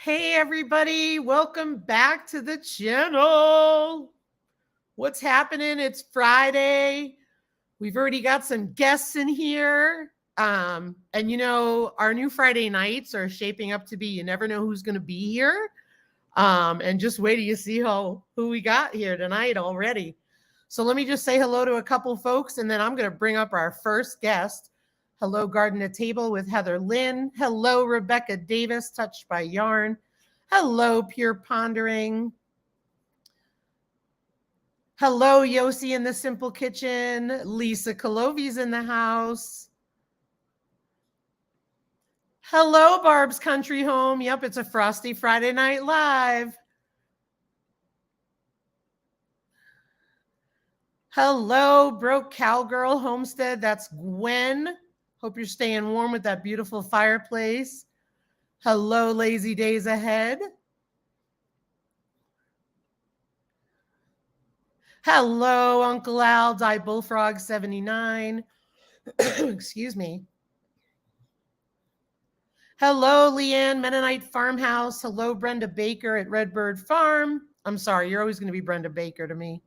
Hey everybody, welcome back to the channel. What's happening? It's Friday. We've already got some guests in here. And our new Friday nights are shaping up to be, you never know who's going to be here. And just wait till you see who we got here tonight already. So let me just say hello to a couple folks, and then I'm going to bring up our first guest. Hello, Garden at Table with Heather Lynn. Hello, Rebecca Davis, Touched by Yarn. Hello, Pure Pondering. Hello, Yossi in the Simple Kitchen. Lisa Colovi's in the house. Hello, Barb's Country Home. Yep, it's a Frosty Friday Night Live. Hello, Broke Cowgirl Homestead. That's Gwen. Hope you're staying warm with that beautiful fireplace. Hello, Lazy Days Ahead. Hello, Uncle Al, Die Bullfrog 79. Excuse me. Hello, Leanne, Mennonite Farmhouse. Hello, Brenda Baker at Redbird Farm. I'm sorry, you're always going to be Brenda Baker to me.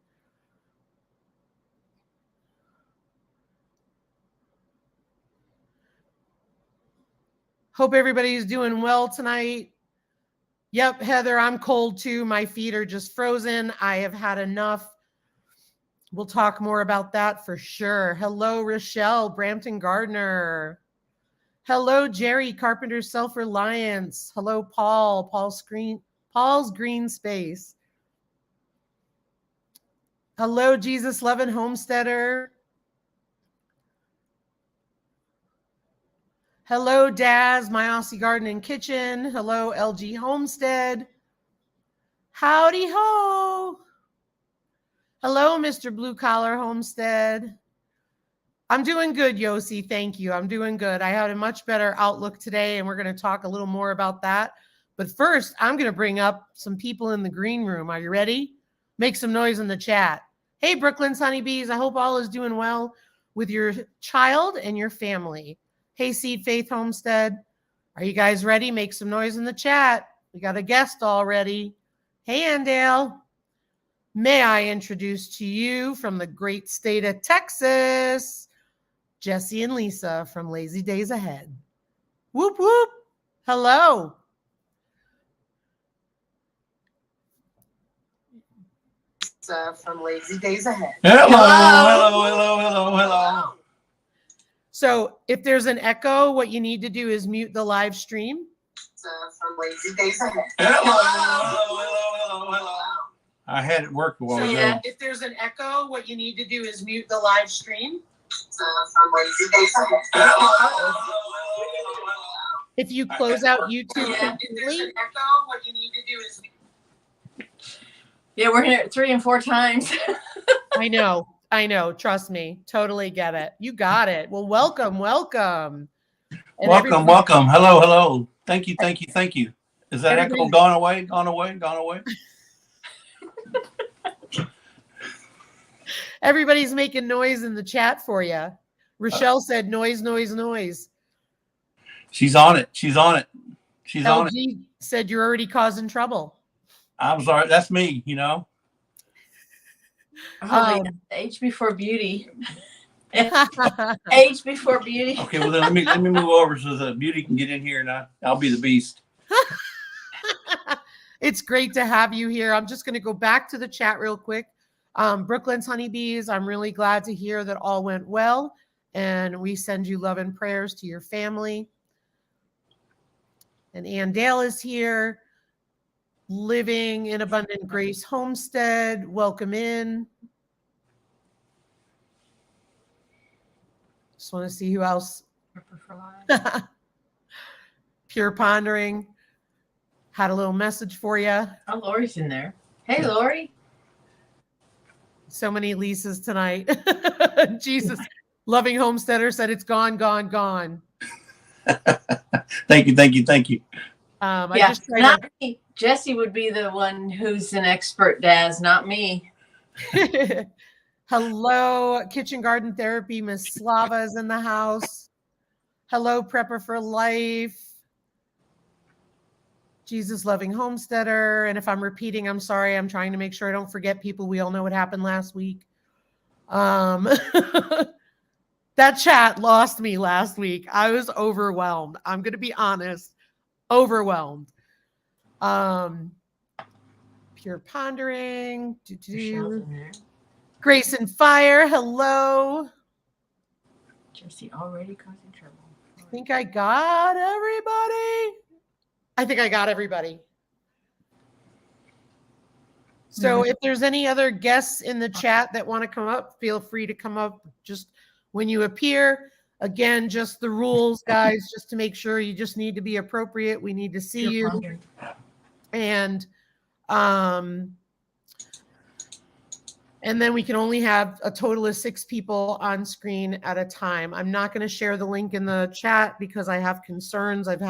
Hope everybody's doing well tonight. Yep, Heather, I'm cold too. My feet are just frozen. I have had enough. We'll talk more about that for sure. Hello, Rochelle, Brampton Gardner. Hello, Jerry, Carpenter Self-Reliance. Hello, Paul's Green Space. Hello, Jesus Loving Homesteader. Hello, Daz, My Aussie Garden and Kitchen. Hello, LG Homestead. Howdy ho. Hello, Mr. Blue Collar Homestead. I'm doing good, Yossi. Thank you. I'm doing good. I had a much better outlook today, and we're going to talk a little more about that. But first, I'm going to bring up some people in the green room. Are you ready? Make some noise in the chat. Hey, Brooklyn's honeybees. I hope all is doing well with your child and your family. Hey, Seed Faith Homestead. Are you guys ready? Make some noise in the chat. We got a guest already. Hey, Andale. May I introduce to you from the great state of Texas, Jesse and Lisa from Lazy Days Ahead. Whoop, whoop. Hello. From Lazy Days Ahead. Hello. So if there's an echo, what you need to do is mute the live stream. From Lazy Days Ahead. Hello. I had it work a while ago. Yeah, if there's an echo, what you need to do is mute the live stream. From Lazy Days Ahead. If you close out YouTube completely, echo, what you need to do is. Yeah, we're here 3 and 4 times. I know. Trust me. Totally get it. You got it. Well, welcome. And welcome. Hello. Thank you. Is that echo gone away? Everybody's making noise in the chat for you. Rochelle said noise. She's on it. LG said you're already causing trouble. I'm sorry. That's me, Age before beauty. Age before beauty. Okay, well then let me move over so the beauty can get in here, and I'll be the beast. It's great to have you here. I'm just going to go back to the chat real quick. Brooklyn's honeybees, I'm really glad to hear that all went well, and we send you love and prayers to your family. And Ann Dale is here. Living in Abundant Grace Homestead. Welcome in. Just want to see who else. Pure Pondering. Had a little message for you. Oh, Lori's in there. Hey, Lori. So many Lisas tonight. Jesus. Loving Homesteader said it's gone. Thank you. I just not me. Jesse would be the one who's an expert, Daz, not me. Hello, Kitchen Garden Therapy. Miss Slava is in the house. Hello, Prepper for Life. Jesus Loving Homesteader. And if I'm repeating, I'm sorry. I'm trying to make sure I don't forget people. We all know what happened last week. That chat lost me last week. I was overwhelmed. I'm going to be honest. Overwhelmed. Pure Pondering. Grace and Fire. Hello. Jesse already causing trouble. I think I got everybody. So if there's any other guests in the chat that want to come up, feel free to come up just when you appear. Again, just the rules, guys, just to make sure you just need to be appropriate. We need to see you. And then we can only have a total of 6 people on screen at a time. I'm not going to share the link in the chat because I have concerns. I've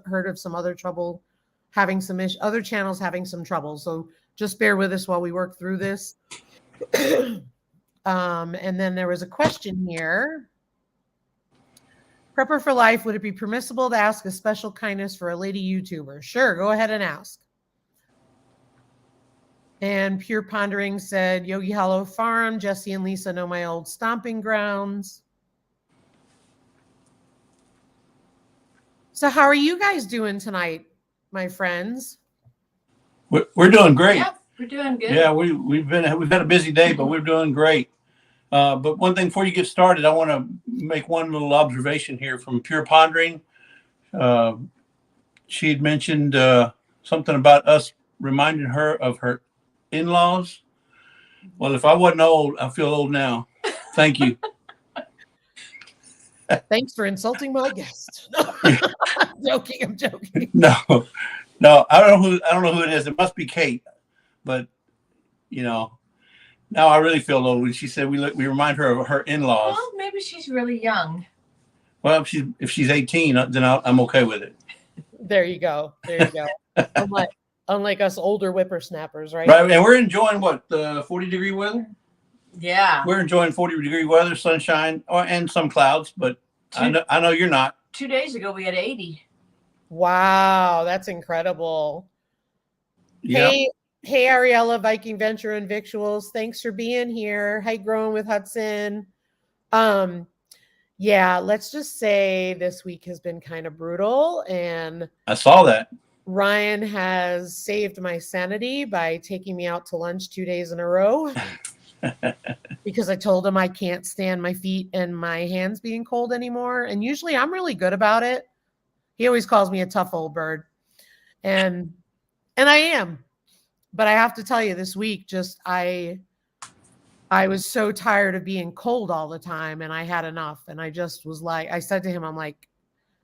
heard of some other trouble having some other channels having some trouble. So just bear with us while we work through this. And then there was a question here. Prepper for Life, would it be permissible to ask a special kindness for a lady YouTuber? Sure, go ahead and ask. And Pure Pondering said, Yogi Hollow Farm, Jesse and Lisa know my old stomping grounds. So how are you guys doing tonight, my friends? We're doing great. Yeah, we're doing good. Yeah, we've had a busy day, but we're doing great. But one thing before you get started, I want to make one little observation here from Pure Pondering. She had mentioned something about us reminding her of her in-laws. Well, if I wasn't old, I feel old now. Thank you. Thanks for insulting my guest. I'm joking. No, I don't know who it is. It must be Kate. But now I really feel old when she said we remind her of her in-laws. Well, maybe she's really young. Well, if she's 18, then I'm okay with it. There you go. Unlike us older whippersnappers, right? Right, and we're enjoying 40-degree weather. Yeah, we're enjoying 40-degree weather, sunshine, and some clouds. But I know you're not. 2 days ago we had 80. Wow, that's incredible. Yeah. Hey, Ariella, Viking Venture and Victuals. Thanks for being here. Hi, Growing with Hudson. Yeah, let's just say this week has been kind of brutal, and I saw that. Ryan has saved my sanity by taking me out to lunch 2 days in a row because I told him I can't stand my feet and my hands being cold anymore. And usually I'm really good about it. He always calls me a tough old bird. And I am. But I have to tell you, this week, I was so tired of being cold all the time, and I had enough. And I just was like, I said to him,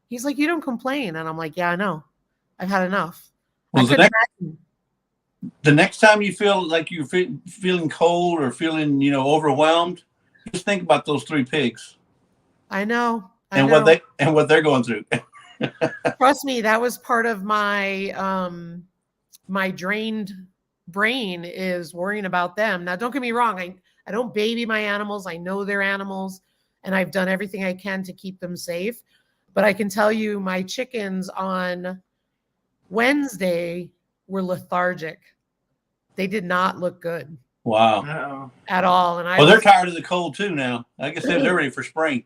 he's like, you don't complain. And I'm like, yeah, I know. I've had enough. Well, the next time you feel like you're feeling cold or feeling, overwhelmed, just think about those 3 pigs. I know. What they're going through. Trust me, that was part of my my drained brain is worrying about them. Now, don't get me wrong. I don't baby my animals. I know they're animals, and I've done everything I can to keep them safe. But I can tell you, my chickens on Wednesday were lethargic. They did not look good. Wow. At all. And they're tired of the cold too now. I guess they're ready for spring.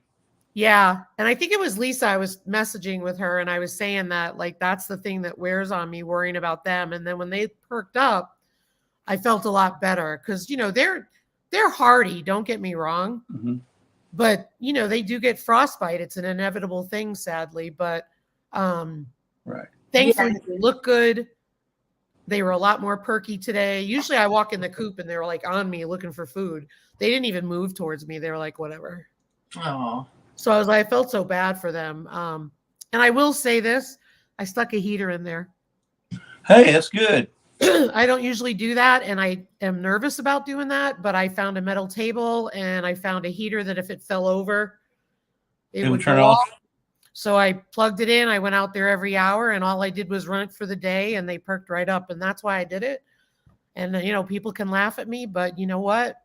Yeah. And I think it was Lisa. I was messaging with her and I was saying that that's the thing that wears on me, worrying about them. And then when they perked up, I felt a lot better because, they're hardy. Don't get me wrong. Mm-hmm. But, they do get frostbite. It's an inevitable thing, sadly. But right. Thankfully, they look good. They were a lot more perky today. Usually I walk in the coop and they were on me looking for food. They didn't even move towards me. They were like, whatever. Oh. So I felt so bad for them. And I will say this, I stuck a heater in there. Hey, that's good. I don't usually do that. And I am nervous about doing that, but I found a metal table and I found a heater that if it fell over, it would turn go off. So I plugged it in. I went out there every hour and all I did was run it for the day and they perked right up. And that's why I did it. And, people can laugh at me, but you know what?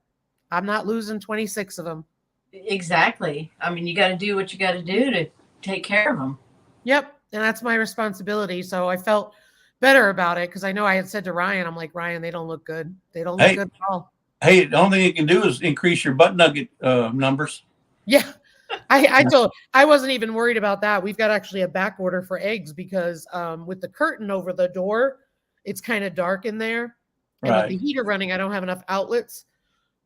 I'm not losing 26 of them. Exactly. I mean, you got to do what you got to do to take care of them. Yep. And that's my responsibility. So I felt better about it because I know I had said to Ryan, I'm like, Ryan, they don't look good. They don't look Hey. good at all. Hey, the only thing you can do is increase your butt nugget numbers. Yeah. I wasn't even worried about that. We've got actually a back order for eggs because with the curtain over the door, it's kind of dark in there. And with the heater running, I don't have enough outlets.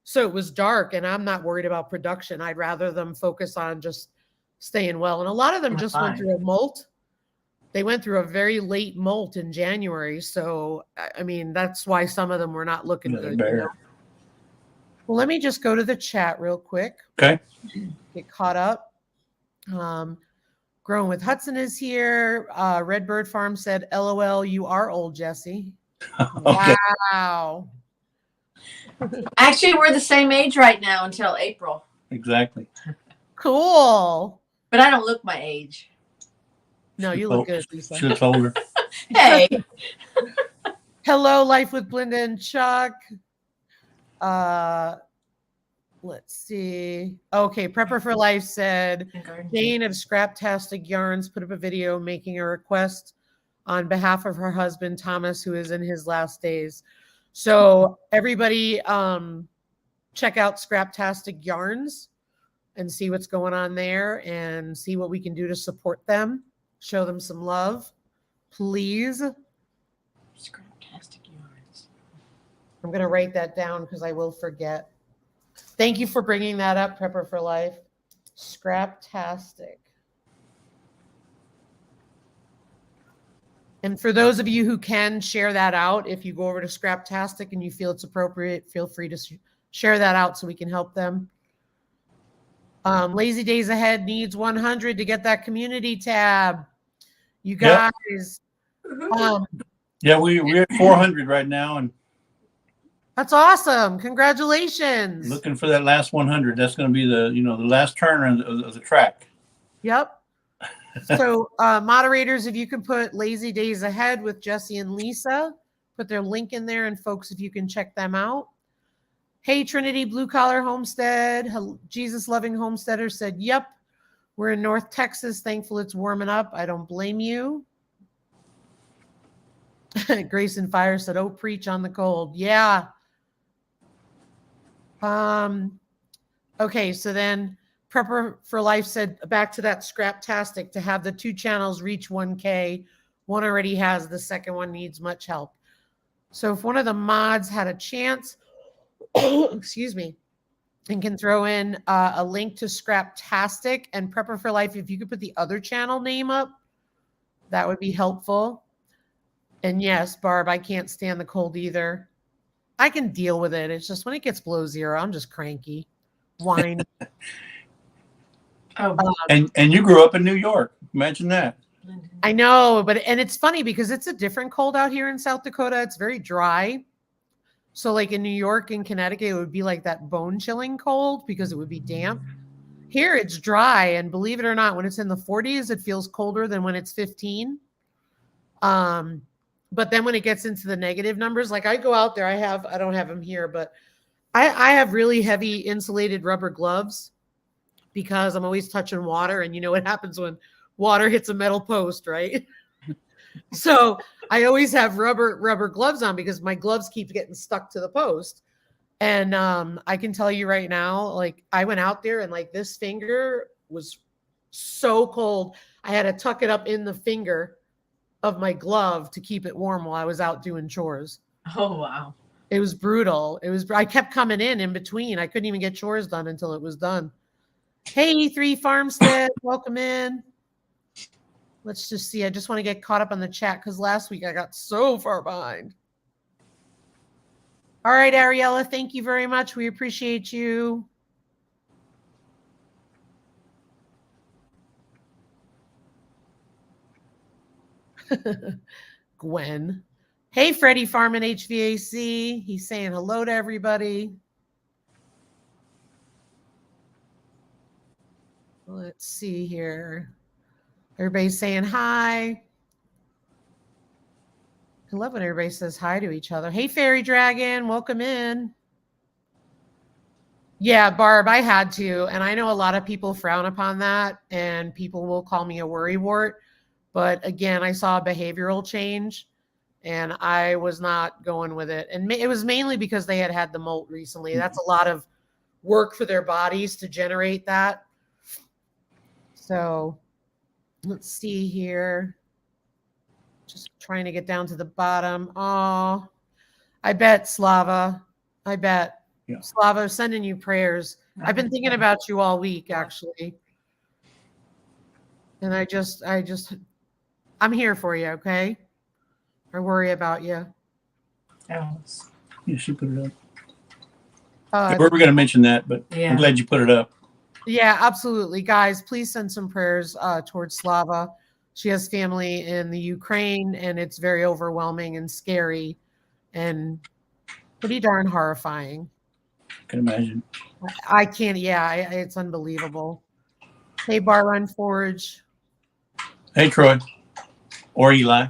So it was dark and I'm not worried about production. I'd rather them focus on just staying well. And a lot of them just went through a molt. They went through a very late molt in January. So, I mean, that's why some of them were not looking good. You know? Well, let me just go to the chat real quick. Okay. Get caught up. Growing with Hudson is here. Redbird Farm said, LOL, you are old, Jesse. Okay. Wow. Actually, we're the same age right now until April. Exactly. Cool. But I don't look my age. No, you look good, Lisa. She looks older. Hey. Hello, Life with Blinda and Chuck. Let's see. Okay, Prepper for Life said, Jane of Scraptastic Yarns put up a video making a request on behalf of her husband, Thomas, who is in his last days. So everybody check out Scraptastic Yarns and see what's going on there and see what we can do to support them. Show them some love, please. Scraptastic Yarns. I'm going to write that down because I will forget. Thank you for bringing that up, Prepper for Life. Scraptastic. And for those of you who can share that out, if you go over to Scraptastic and you feel it's appropriate, feel free to share that out so we can help them. Lazy Days Ahead needs 100 to get that community tab. You guys. Yep. Yeah, we're at 400 right now, and that's awesome. Congratulations. Looking for that last 100. That's going to be the the last turn of the track. Yep. So moderators, if you can put Lazy Days Ahead with Jesse and Lisa, put their link in there, and folks, if you can check them out. Hey, Trinity Blue Collar Homestead, Jesus Loving Homesteader said, yep, we're in North Texas. Thankful it's warming up. I don't blame you. Grace and Fire said, oh, preach on the cold. Yeah. Okay, so then Prepper for Life said, back to that Scraptastic, to have the 2 channels reach 1K. One already has, the second one needs much help. So if one of the mods had a chance, excuse me, and can throw in a link to Scraptastic and Prepper for Life, if you could put the other channel name up, that would be helpful. And yes, Barb, I can't stand the cold either. I can deal with it. It's just when it gets below 0, I'm just cranky. Whine. And you grew up in New York. Imagine that. I know, and it's funny because it's a different cold out here in South Dakota. It's very dry. So like in New York and Connecticut, it would be like that bone chilling cold because it would be damp. Here it's dry, and believe it or not, when it's in the 40s, it feels colder than when it's 15. But then when it gets into the negative numbers, like I go out there, I don't have them here, but I have really heavy insulated rubber gloves because I'm always touching water, and you know what happens when water hits a metal post, right? So I always have rubber gloves on because my gloves keep getting stuck to the post. And I can tell you right now, like I went out there and like this finger was so cold. I had to tuck it up in the finger of my glove to keep it warm while I was out doing chores. Oh, wow. It was brutal. I kept coming in between. I couldn't even get chores done until it was done. Hey, E3 Farmstead, welcome in. Let's just see. I just want to get caught up on the chat because last week I got so far behind. All right, Ariella, thank you very much. We appreciate you. Gwen. Hey, Freddie Farman HVAC. He's saying hello to everybody. Let's see here. Everybody's saying hi. I love when everybody says hi to each other. Hey, Fairy Dragon, welcome in. Yeah, Barb, I had to. And I know a lot of people frown upon that, and people will call me a worrywart. But again, I saw a behavioral change. and I was not going with it. And it was mainly because they had the molt recently. That's a lot of work for their bodies to generate that. So let's see here. Just trying to get down to the bottom. Oh, I bet Slava. I bet. Yeah. Slava, sending you prayers. I've been thinking about you all week, actually. And I'm here for you, okay? I worry about you. Yeah, she put it up. We were going to mention that, but yeah. I'm glad you put it up. Yeah, absolutely. Guys, please send some prayers towards Slava. She has family in the Ukraine, and it's very overwhelming and scary and pretty darn horrifying. I can imagine. I can't. Yeah, it's unbelievable. Hey, Bar Run Forge. Hey, Troy. Or Eli.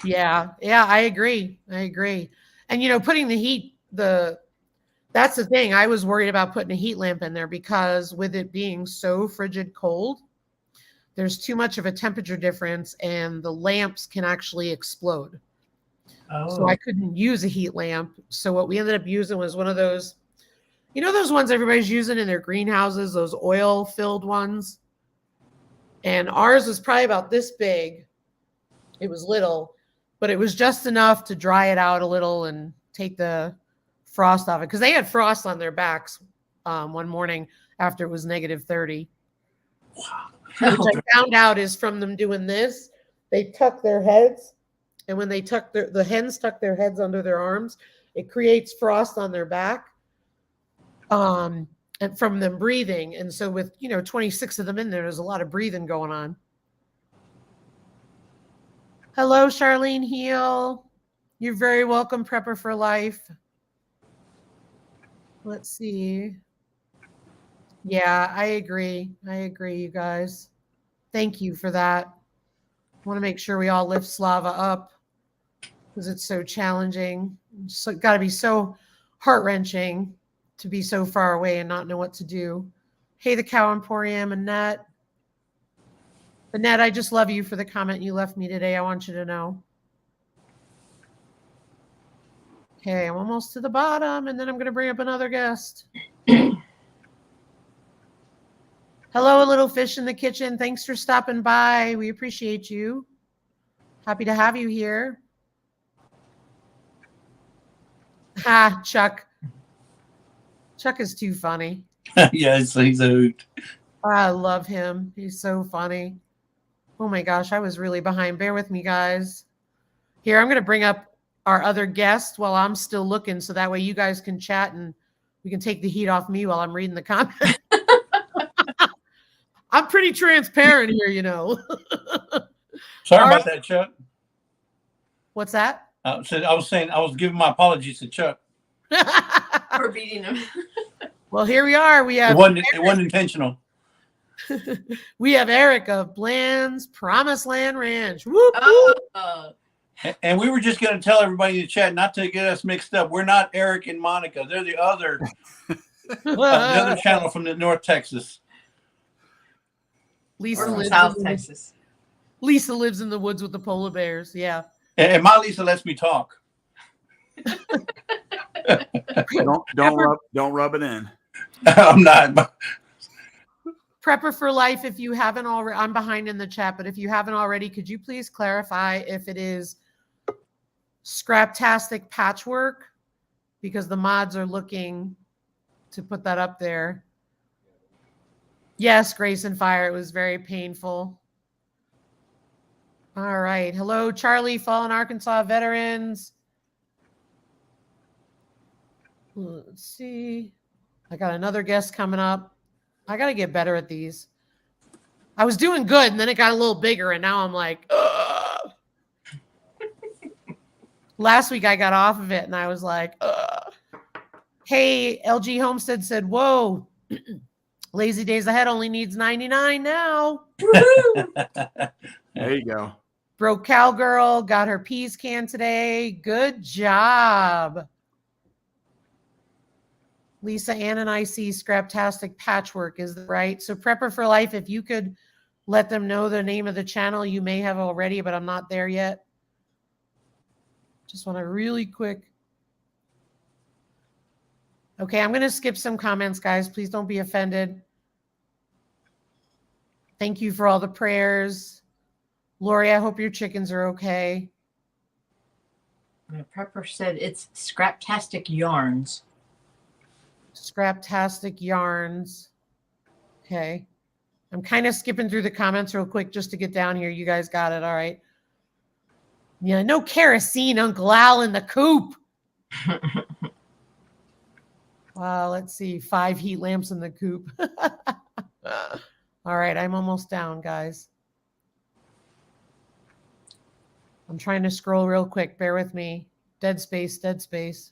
Yeah, I agree. And, putting the heat, that's the thing. I was worried about putting a heat lamp in there because with it being so frigid cold, there's too much of a temperature difference and the lamps can actually explode. Oh. So I couldn't use a heat lamp. So what we ended up using was one of those, those ones everybody's using in their greenhouses, those oil-filled ones. And ours was probably about this big. It was little, but it was just enough to dry it out a little and take the frost off it. Because they had frost on their backs one morning after it was -30. Wow. Which I found out is from them doing this. They tuck their heads. And when they the hens tuck their heads under their arms, it creates frost on their back. And from them breathing. And so with, 26 of them in there, there's a lot of breathing going on. Hello, Charlene Heel. You're very welcome, Prepper for Life. Let's see. Yeah, I agree, you guys. Thank you for that. I want to make sure we all lift Slava up because it's so challenging. It's got to be so heart-wrenching to be so far away and not know what to do. Hey, the Cow Emporium, Annette. Annette, I just love you for the comment you left me today. I want you to know. Okay, I'm almost to the bottom, and then I'm going to bring up another guest. Hello, a little fish in the kitchen. Thanks for stopping by. We appreciate you. Happy to have you here. Ha, Chuck. Chuck is too funny. Yeah, he's a hoot. I love him. He's so funny. Oh my gosh, I was really behind. Bear with me, guys. Here, I'm going to bring up our other guest while I'm still looking, so that way you guys can chat and we can take the heat off me while I'm reading the comments. I'm pretty transparent here, Sorry about that, Chuck. What's that? I was giving my apologies to Chuck. For beating him. Well, here we are. We have it wasn't intentional. We have Eric of Bland's Promised Land Ranch. Whoop, whoop. And we were just going to tell everybody in the chat not to get us mixed up. We're not Eric and Monica. They're the other channel from the North Texas. Lisa lives South Texas. Lisa lives in the woods with the polar bears. Yeah. And my Lisa lets me talk. Don't rub it in. I'm not. Prepper for Life, if you haven't already, I'm behind in the chat, but if you haven't already, could you please clarify if it is Scraptastic Patchwork? Because the mods are looking to put that up there. Yes, Grace and Fire. It was very painful. All right. Hello, Charlie, Fallen Arkansas veterans. Let's see. I got another guest coming up. I got to get better at these. I was doing good, and then it got a little bigger, and now I'm like, ugh. Last week I got off of it, and I was like, ugh. Hey, LG Homestead said, whoa, Lazy Days Ahead only needs 99 now. There you go. Broke Cowgirl got her peas can today. Good job. Lisa Ann and I see Scraptastic Patchwork is right. So Prepper for Life, if you could let them know the name of the channel, you may have already, but I'm not there yet. Just want to really quick. Okay, I'm going to skip some comments, guys. Please don't be offended. Thank you for all the prayers. Lori, I hope your chickens are okay. Prepper said it's Scraptastic Yarns. Scraptastic Yarns. Okay. I'm kind of skipping through the comments real quick just to get down here. You guys got it. All right. Yeah, no kerosene, Uncle Al in the coop. Wow, let's see. 5 heat lamps in the coop. All right, I'm almost down, guys. I'm trying to scroll real quick. Bear with me. Dead space, dead space.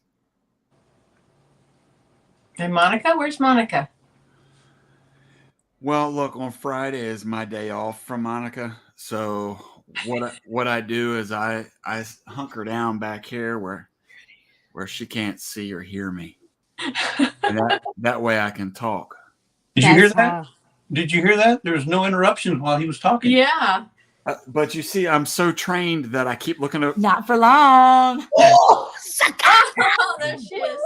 And Monica? Where's Monica? Well, look, on Friday is my day off from Monica. So what I do is I hunker down back here where she can't see or hear me. And that way I can talk. Did you hear that? Did you hear that? There was no interruptions while he was talking. Yeah. But you see, I'm so trained that I keep looking up. Not for long. Oh, there she is.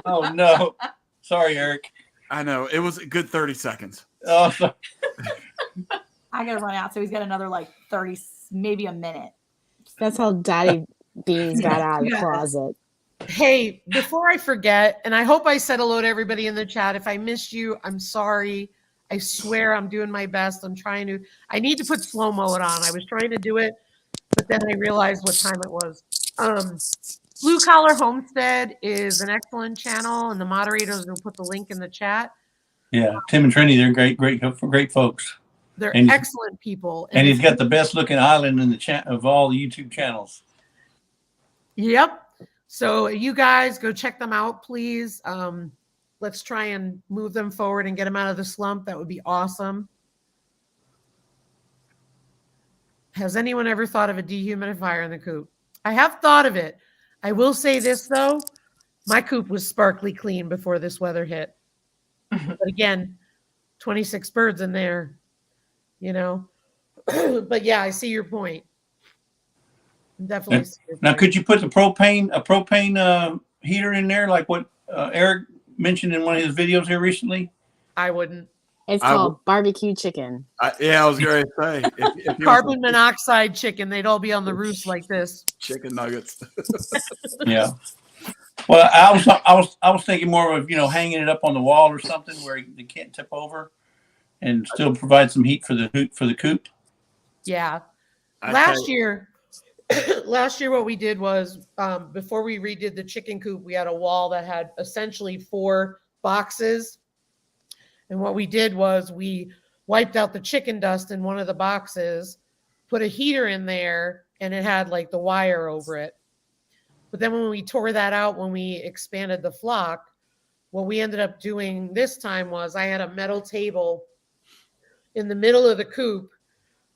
Oh, no. Sorry, Eric. I know. It was a good 30 seconds. Oh, sorry. I got to run out. So he's got another like 30, maybe a minute. That's how Daddy Beans got out of the closet. Hey, before I forget, and I hope I said hello to everybody in the chat. If I missed you, I'm sorry. I swear I'm doing my best. I need to put slow mode on. I was trying to do it, but then I realized what time it was. Blue Collar Homestead is an excellent channel, and the moderators will put the link in the chat. Yeah, Tim and Trini, they're great folks. They're excellent people. And he's got the best looking island in the chat of all the YouTube channels. Yep. So you guys go check them out, please. Let's try and move them forward and get them out of the slump. That would be awesome. Has anyone ever thought of a dehumidifier in the coop? I have thought of it. I will say this, though. My coop was sparkly clean before this weather hit. But again, 26 birds in there, you know. But yeah, I see your point. Definitely. Now, could you put a propane heater in there, like what Eric mentioned in one of his videos here recently? I wouldn't. It's called barbecue chicken. I was going to say. If Carbon monoxide chicken, they'd all be on the roof like this. Chicken nuggets. Yeah. Well, I was thinking more of, hanging it up on the wall or something where they can't tip over and still provide some heat for the coop. Yeah. Last year, what we did was before we redid the chicken coop, we had a wall that had essentially 4 boxes. And what we did was we wiped out the chicken dust in one of the boxes, put a heater in there, and it had like the wire over it. But then when we tore that out, when we expanded the flock, what we ended up doing this time was I had a metal table in the middle of the coop.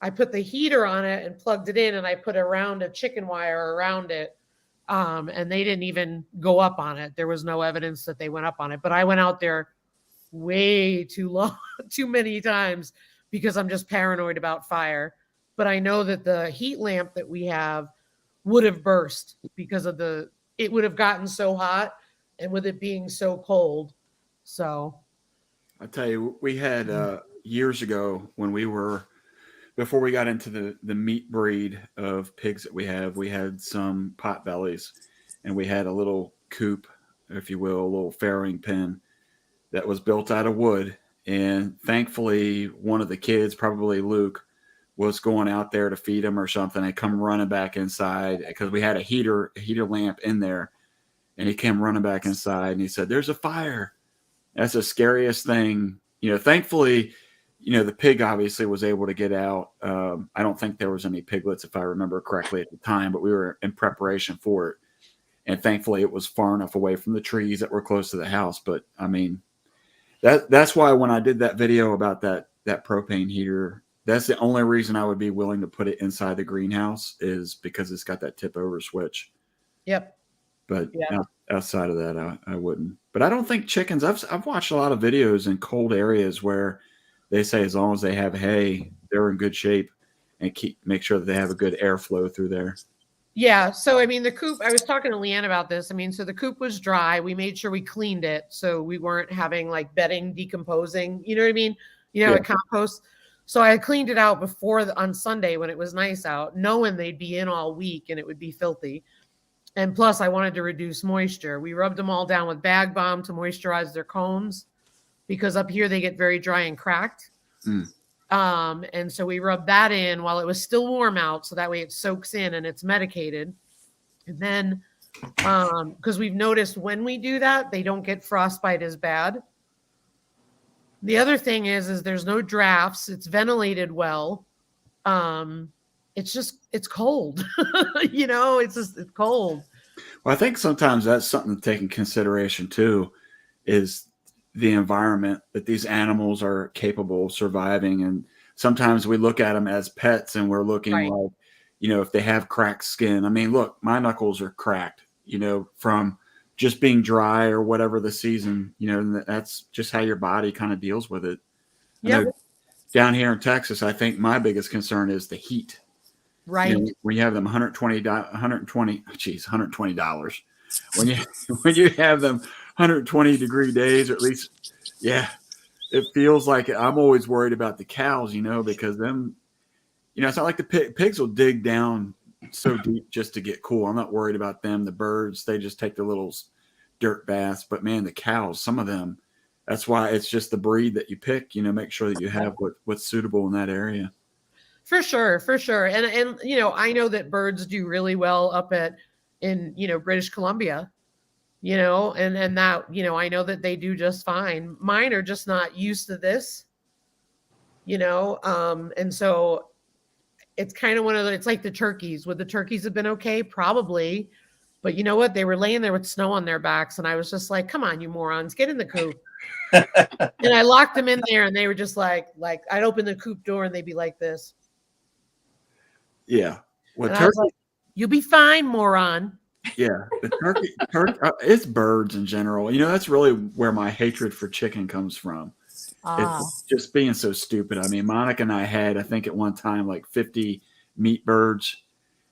I put the heater on it and plugged it in, and I put a round of chicken wire around it. And they didn't even go up on it. There was no evidence that they went up on it. But I went out there way too many times because I'm just paranoid about fire. But I know that the heat lamp that we have would have burst because of it would have gotten so hot and with it being so cold. So I tell you, we had years ago before we got into the meat breed of pigs that we had some pot bellies, and we had a little coop, if you will, a little farrowing pen that was built out of wood. And thankfully, one of the kids, probably Luke, was going out there to feed him or something. They come running back inside because we had a heater lamp in there, and he came running back inside and he said, "There's a fire." That's the scariest thing. Thankfully, the pig obviously was able to get out. I don't think there was any piglets, if I remember correctly at the time, but we were in preparation for it. And thankfully it was far enough away from the trees that were close to the house. But I mean, that's why when I did that video about that propane heater, that's the only reason I would be willing to put it inside the greenhouse, is because it's got that tip over switch. Yep. But outside of that, I wouldn't. But I don't think chickens, I've watched a lot of videos in cold areas where they say as long as they have hay, they're in good shape, and make sure that they have a good airflow through there. Yeah. So, I mean, the coop, I was talking to Leanne about this. I mean, so the coop was dry. We made sure we cleaned it so we weren't having like bedding decomposing. You know what I mean? You know, Yeah. at compost. So I cleaned it out on Sunday when it was nice out, knowing they'd be in all week and it would be filthy. And plus, I wanted to reduce moisture. We rubbed them all down with bag balm to moisturize their combs because up here they get very dry and cracked. Mm. And so we rubbed that in while it was still warm out, so that way it soaks in and it's medicated. And then, because we've noticed when we do that, they don't get frostbite as bad. The other thing is there's no drafts. It's ventilated well. It's cold. You know, it's cold. Well, I think sometimes that's something to take in consideration too, is the environment that these animals are capable of surviving. And sometimes we look at them as pets and we're looking Right. like, you know, if they have cracked skin. I mean, look, my knuckles are cracked, you know, from just being dry or whatever the season, you know, and that's just how your body kind of deals with it. I Yeah. know down here in Texas, I think my biggest concern is the heat. Right. You know, when you have them $120, when you have them 120 degree days, or at least, yeah, it feels like it. I'm always worried about the cows, you know, because them, you know, it's not like the pigs will dig down so deep just to get cool. I'm not worried about them. The birds, they just take their little dirt baths. But man, the cows, some of them, that's why it's just the breed that you pick. You know, make sure that you have what's suitable in that area. For sure, for sure. And you know, I know that birds do really well up in you know, British Columbia, you know, and that, you know, I know that they do just fine. Mine are just not used to this, you know, and so it's kind of one of the, it's like the turkeys. Would the turkeys have been okay? Probably. But you know what? They were laying there with snow on their backs, and I was just like, come on, you morons, get in the coop. And I locked them in there, and they were just like I'd open the coop door and they'd be like this. Yeah. Well, And I was like, you'll be fine, moron. yeah, the turkey, it's birds in general. You know, that's really where my hatred for chicken comes from. It's just being so stupid. I mean, Monica and I had, I think at one time, like 50 meat birds,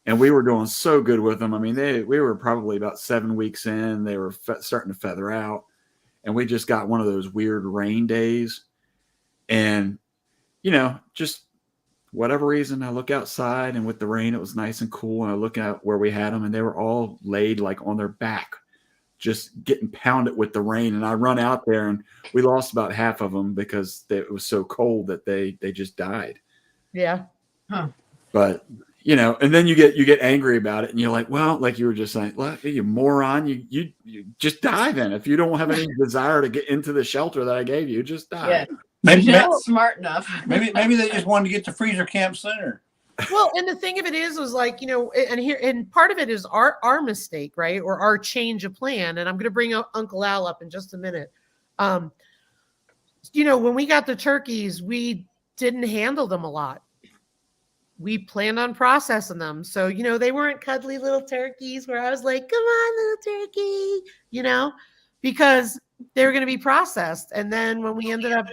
and we were doing so good with them. I mean, we were probably about 7 weeks in. They were starting to feather out, and we just got one of those weird rain days. And, you know, just whatever reason, I look outside, and with the rain, it was nice and cool. And I look out where we had them, and they were all laid like on their back, just getting pounded with the rain. And I run out there, and we lost about half of them because it was so cold that they just died. Yeah. Huh. But you know, and then you get angry about it, and you're like, well, like you were just saying, well, you moron, you just die then. If you don't have any desire to get into the shelter that I gave you, just die. Yeah. Maybe, You're not smart enough. maybe they just wanted to get to freezer camp sooner. Well, and the thing of it is like, you know, and part of it is our mistake, right? Or our change of plan. And I'm going to bring up Uncle Al up in just a minute. You know, when we got the turkeys, we didn't handle them a lot. We planned on processing them. So, you know, they weren't cuddly little turkeys where I was like, come on, little turkey, you know, because they were going to be processed. And then when we ended up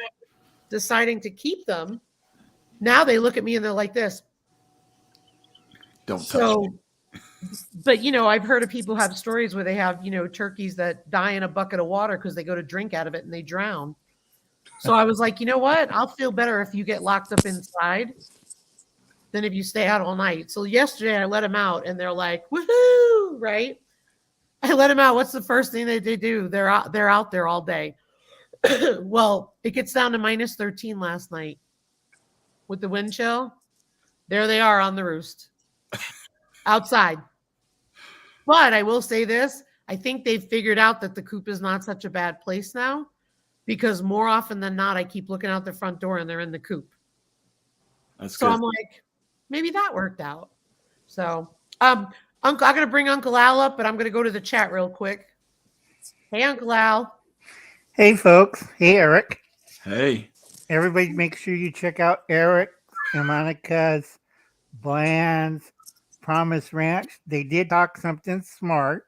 deciding to keep them, now they look at me and they're like this. Don't touch So, me. but you know, I've heard of people have stories where they have, you know, turkeys that die in a bucket of water because they go to drink out of it and they drown. So I was like, you know what? I'll feel better if you get locked up inside than if you stay out all night. So yesterday I let them out and they're like, woohoo, right? I let them out. What's the first thing that they do? They're out there all day. Well, it gets down to minus 13 last night with the wind chill. There they are on the roost outside. But I will say this. I think they've figured out that the coop is not such a bad place now, because more often than not, I keep looking out the front door and they're in the coop. That's So good. I'm like, maybe that worked out. So, Uncle, I'm going to bring Uncle Al up, but I'm going to go to the chat real quick. Hey, Uncle Al. Hey, folks. Hey, Eric. Hey, Everybody, make sure you check out Eric and Monica's Bland's Promise Ranch. They did talk something smart.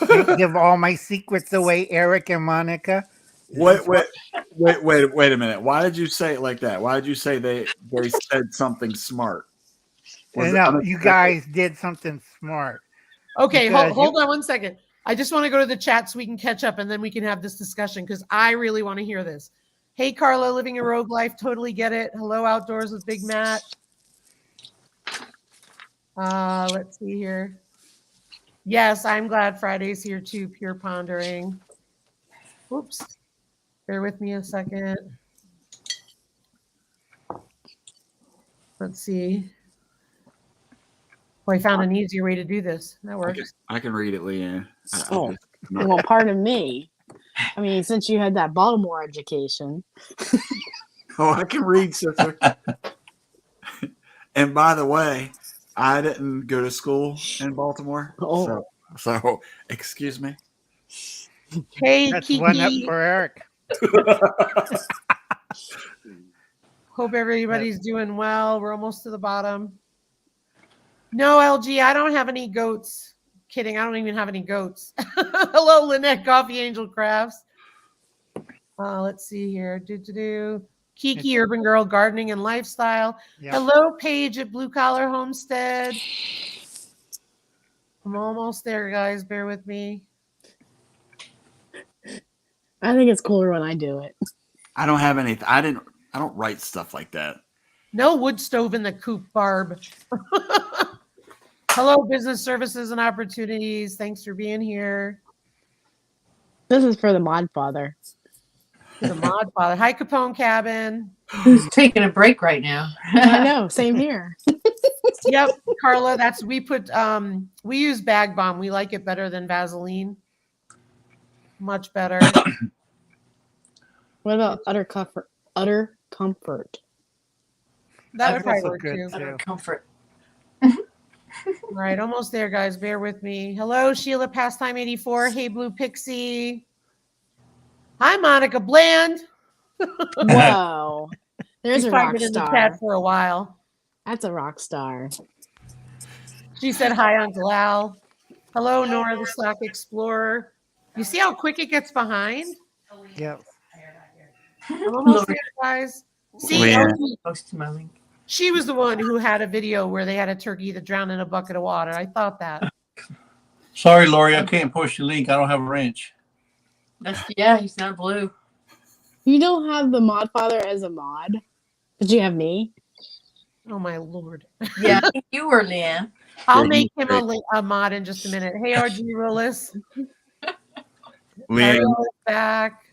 Can't give all my secrets away, Eric and Monica. wait a minute. Why did you say it like that? Why did you say they said something smart? Was And it no, you unexpected? guys did something smart. Okay, Because hold on one second. I just want to go to the chat so we can catch up and then we can have this discussion because I really want to hear this. Hey, Carla, living a rogue life, totally get it. Hello, outdoors with Big Matt. Let's see here. Yes, I'm glad Friday's here too. Pure pondering. Oops. Bear with me a second. Let's see. Oh, I found an easier way to do this. That works. I can read it, Leanne. Oh, well, pardon me. I mean, since you had that Baltimore education. Oh, I can read, sister. And by the way, I didn't go to school in Baltimore. Oh. So excuse me. Hey, that's one up Kiki. for Eric. Hope everybody's doing well. We're almost to the bottom. No, LG, I don't have any goats. Kidding, I don't even have any goats. Hello, Lynette Coffee Angel Crafts. Let's see here. Kiki, Urban Girl Gardening and Lifestyle. Yep. Hello, Paige at Blue Collar Homestead. I'm almost there, guys. Bear with me. I think it's cooler when I do it. I don't have any. I don't write stuff like that. No wood stove in the coop, Barb. Hello, Business Services and Opportunities. Thanks for being here. This is for the mod father. The mod father. Hi, Capone Cabin. Who's taking a break right now? I know. Same here. Yep, Carla. We use Bag Bomb. We like it better than Vaseline. Much better. What about utter comfort? Utter comfort. That would That's probably also work good, too. too. Utter comfort. All right, almost there, guys. Bear with me. Hello, Sheila Pastime 84. Hey, Blue Pixie. Hi, Monica Bland. Whoa. There's She's a probably rock been in the star. chat for a while. That's a rock star. She said hi, Uncle Al. Hello, Nora the Stock Explorer. You see how quick it gets behind? Yep. I'm almost there, guys. See, Leanne. Post to my link. she was the one who had a video where they had a turkey that drowned in a bucket of water. I thought that. Sorry, Lori, I can't push the link. I don't have a wrench. Yeah, he's not blue. You don't have the mod father as a mod, but you have me. Oh, my Lord. Yeah, I think you were, Leanne. I'll Yeah, make he's him a mod in just a minute. Hey, RG Willis. Leanne, Ariel is back.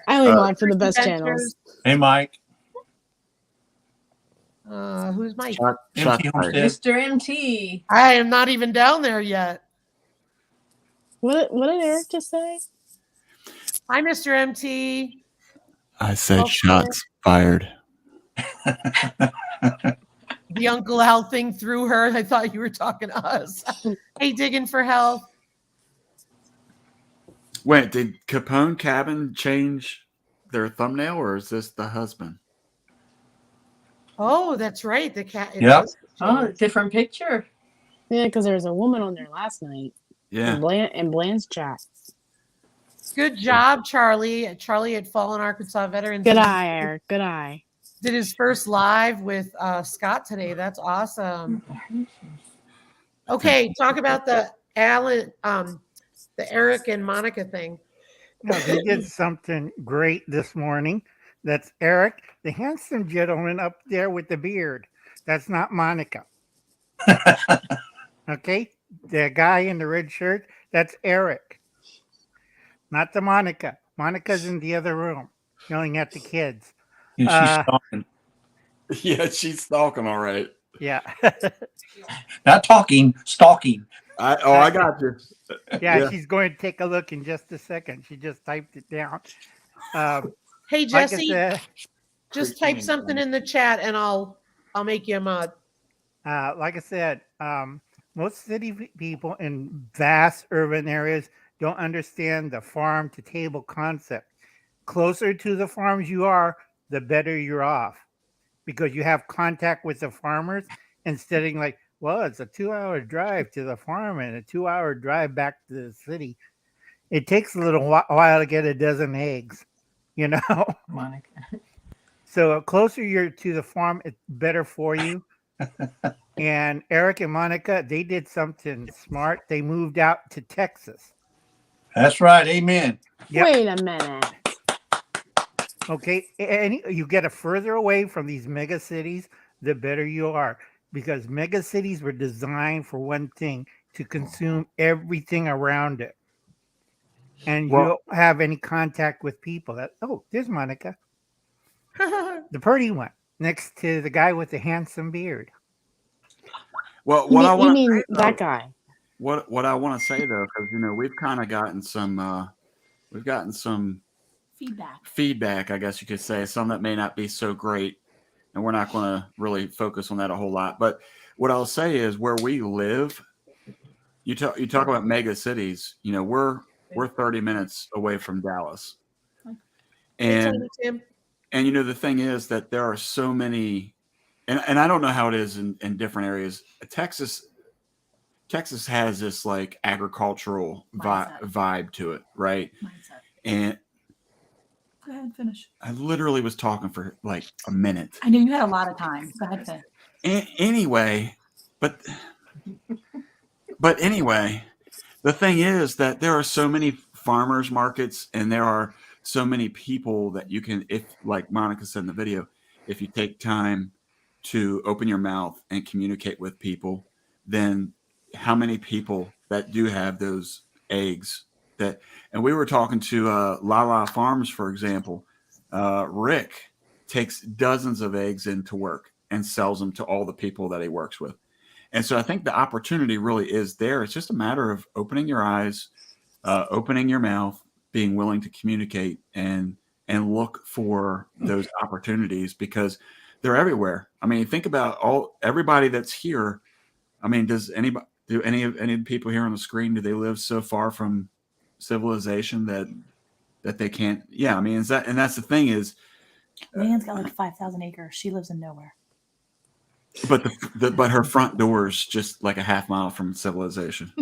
I only mod for the best channels. Hey, Mike. Who's Mike? shot MT fired. Homestead. Mr. MT. I am not even down there yet. What did Eric just say? Hi, Mr. MT. I said Okay. shots fired. The Uncle Al thing threw her. I thought you were talking to us. Hey, digging for health. Wait, did Capone Cabin change their thumbnail, or is this the husband? Oh, that's right. The cat. Yep. Oh, different picture. Yeah, because there was a woman on there last night. Yeah. In Bland's chat. Good job, Charlie. Charlie at Fallen Arkansas Veterans. Good eye, Eric. Good eye. Did his first live with Scott today. That's awesome. Okay, talk about the Alan, the Eric and Monica thing. No, they did something great this morning. That's Eric, the handsome gentleman up there with the beard. That's not Monica. Okay? The guy in the red shirt, that's Eric. Not the Monica. Monica's in the other room yelling at the kids. And she's stalking. Yeah, she's stalking, all right. Yeah. Not talking, stalking. I got you. Yeah, she's going to take a look in just a second. She just typed it down. Hey, Like I Jesse, said, just type something in the chat and I'll make you a mod. like I said, most city people in vast urban areas don't understand the farm to table concept. Closer to the farms you are, the better you're off because you have contact with the farmers instead of like, well, it's a 2-hour drive to the farm and a 2-hour drive back to the city. It takes a little while to get a dozen eggs, you know? Monica. So closer you're to the farm, it's better for you. And Eric and Monica, they did something smart. They moved out to Texas. That's right. Amen. Yep. Wait a minute. Okay. And you get a further away from these mega cities, the better you are. Because mega cities were designed for one thing, to consume everything around it. And you don't have any contact with people. There's Monica. The pretty one. Next to the guy with the handsome beard. Well, You mean that guy? What I want to say though, because we've kind of gotten some feedback, I guess you could say, some that may not be so great, and we're not going to really focus on that a whole lot. But what I'll say is, where we live, you talk about mega cities. We're 30 minutes away from Dallas, and the thing is that there are so many, and I don't know how it is in different areas. Texas has this like agricultural vibe to it, right? Mindset. And Go ahead, finish. I literally was talking for like a minute. I knew you had a lot of time. Go ahead, finish. Anyway, but anyway, the thing is that there are so many farmers markets, and there are so many people that you can, if like Monica said in the video, if you take time to open your mouth and communicate with people, then how many people that do have those eggs and we were talking to Lala Farms, for example. Rick takes dozens of eggs into work and sells them to all the people that he works with. And so I think the opportunity really is there. It's just a matter of opening your eyes, opening your mouth, being willing to communicate and look for those opportunities, because they're everywhere. I mean, think about everybody that's here. I mean, do any of the people here on the screen, do they live so far from civilization that they can't? Yeah. I mean, that's the thing is, Leanne's got like 5,000 acres. She lives in nowhere. But but her front door is just like a half mile from civilization.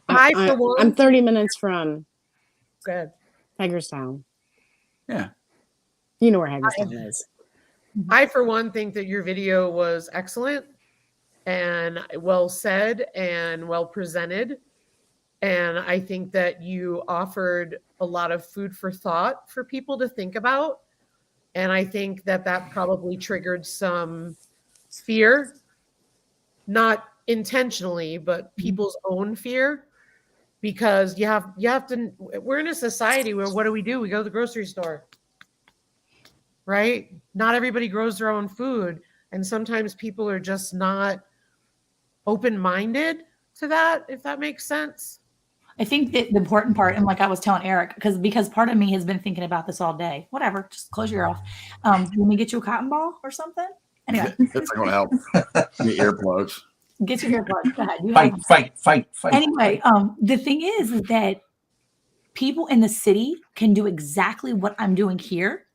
I'm 30 minutes from Hagerstown. Yeah. You know where Hagerstown is. I, for one, think that your video was excellent and well said and well presented. And I think that you offered a lot of food for thought for people to think about. And I think that probably triggered some fear, not intentionally, but people's own fear, because you have to, we're in a society where what do? We go to the grocery store, right? Not everybody grows their own food. And sometimes people are just not open-minded to that, if that makes sense. I think that the important part, and like I was telling Eric, because part of me has been thinking about this all day. Whatever, just close your ear off. Let me get you a cotton ball or something. Anyway, that's not going to help. The earplugs. Get your earplugs. Go ahead. Fight. Anyway, the thing is that people in the city can do exactly what I'm doing here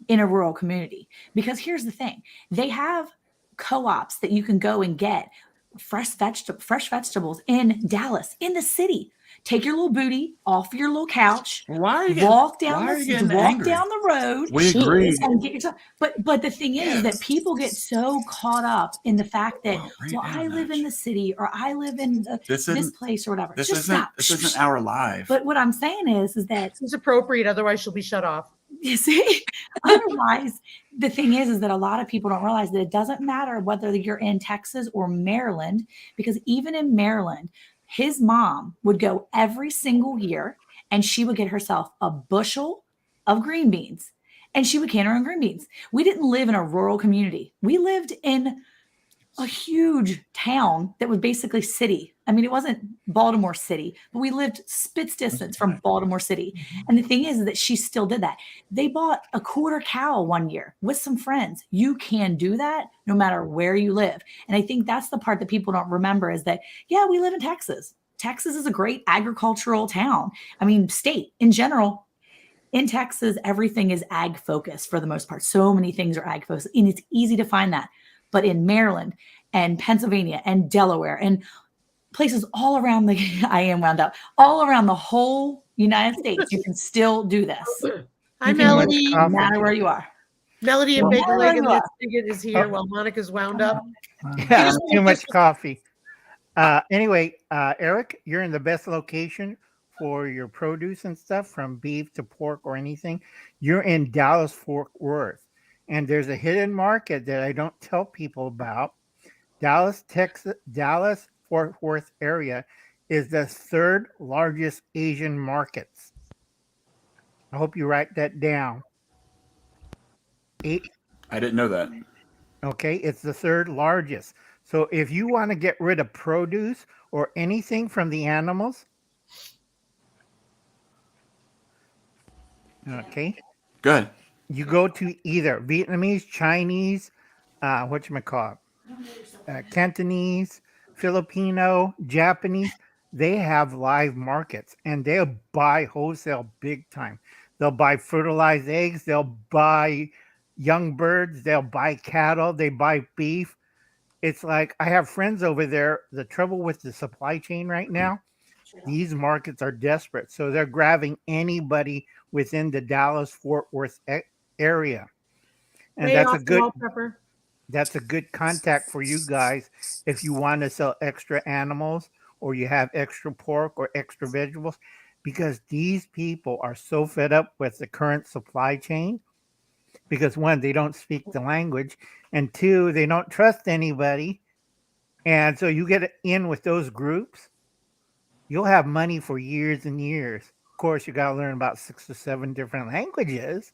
in a rural community. Because here's the thing: they have co-ops that you can go and get fresh vegetables in Dallas, in the city. Take your little booty off your little couch. Walk down the road. We agree. And get yourself. But the thing is that people get so caught up in the fact that I live in the city, or I live in this place or whatever. This isn't our life. But what I'm saying is that it's appropriate. Otherwise, she'll be shut off. You see, otherwise, the thing is that a lot of people don't realize that it doesn't matter whether you're in Texas or Maryland, because even in Maryland, his mom would go every single year and she would get herself a bushel of green beans, and she would can her own green beans. We didn't live in a rural community. We lived in a huge town that was basically city. I mean, it wasn't Baltimore City, but we lived spit's distance from Baltimore City. And the thing is that she still did that. They bought a quarter cow one year with some friends. You can do that no matter where you live. And I think that's the part that people don't remember, is that, yeah, we live in Texas. Texas is a great agricultural town. I mean, state in general. In Texas, everything is ag focused for the most part. So many things are ag focused, and it's easy to find that. But in Maryland and Pennsylvania and Delaware and places all around all around the whole United States, you can still do this. Hi, Melody. No matter where you are. Melody and Big Leg and Melissa. Let's Dig It is here while Monica's wound up. Yeah, just too wanna much get- coffee. Anyway, Eric, you're in the best location for your produce and stuff, from beef to pork or anything. You're in Dallas Fort Worth, and there's a hidden market that I don't tell people about. Dallas, Texas, Dallas Fort Worth area is the third largest Asian markets. I hope you write that down. I didn't know that. Okay, it's the third largest. So if you want to get rid of produce or anything from the animals, okay, Good. you go to either Vietnamese, Chinese, whatchamacallit, Cantonese, Filipino, Japanese. They have live markets and they'll buy wholesale big time. They'll buy fertilized eggs, they'll buy young birds, they'll buy cattle, they buy beef. It's like I have friends over there. The trouble with the supply chain right now, these markets are desperate. So they're grabbing anybody within the Dallas Fort Worth area. And Hey, Austin Pepper. that's a good contact for you guys if you want to sell extra animals or you have extra pork or extra vegetables, because these people are so fed up with the current supply chain, because one, they don't speak the language, and two, they don't trust anybody. And so you get in with those groups, you'll have money for years and years. Of course, you got to learn about 6 or 7 different languages.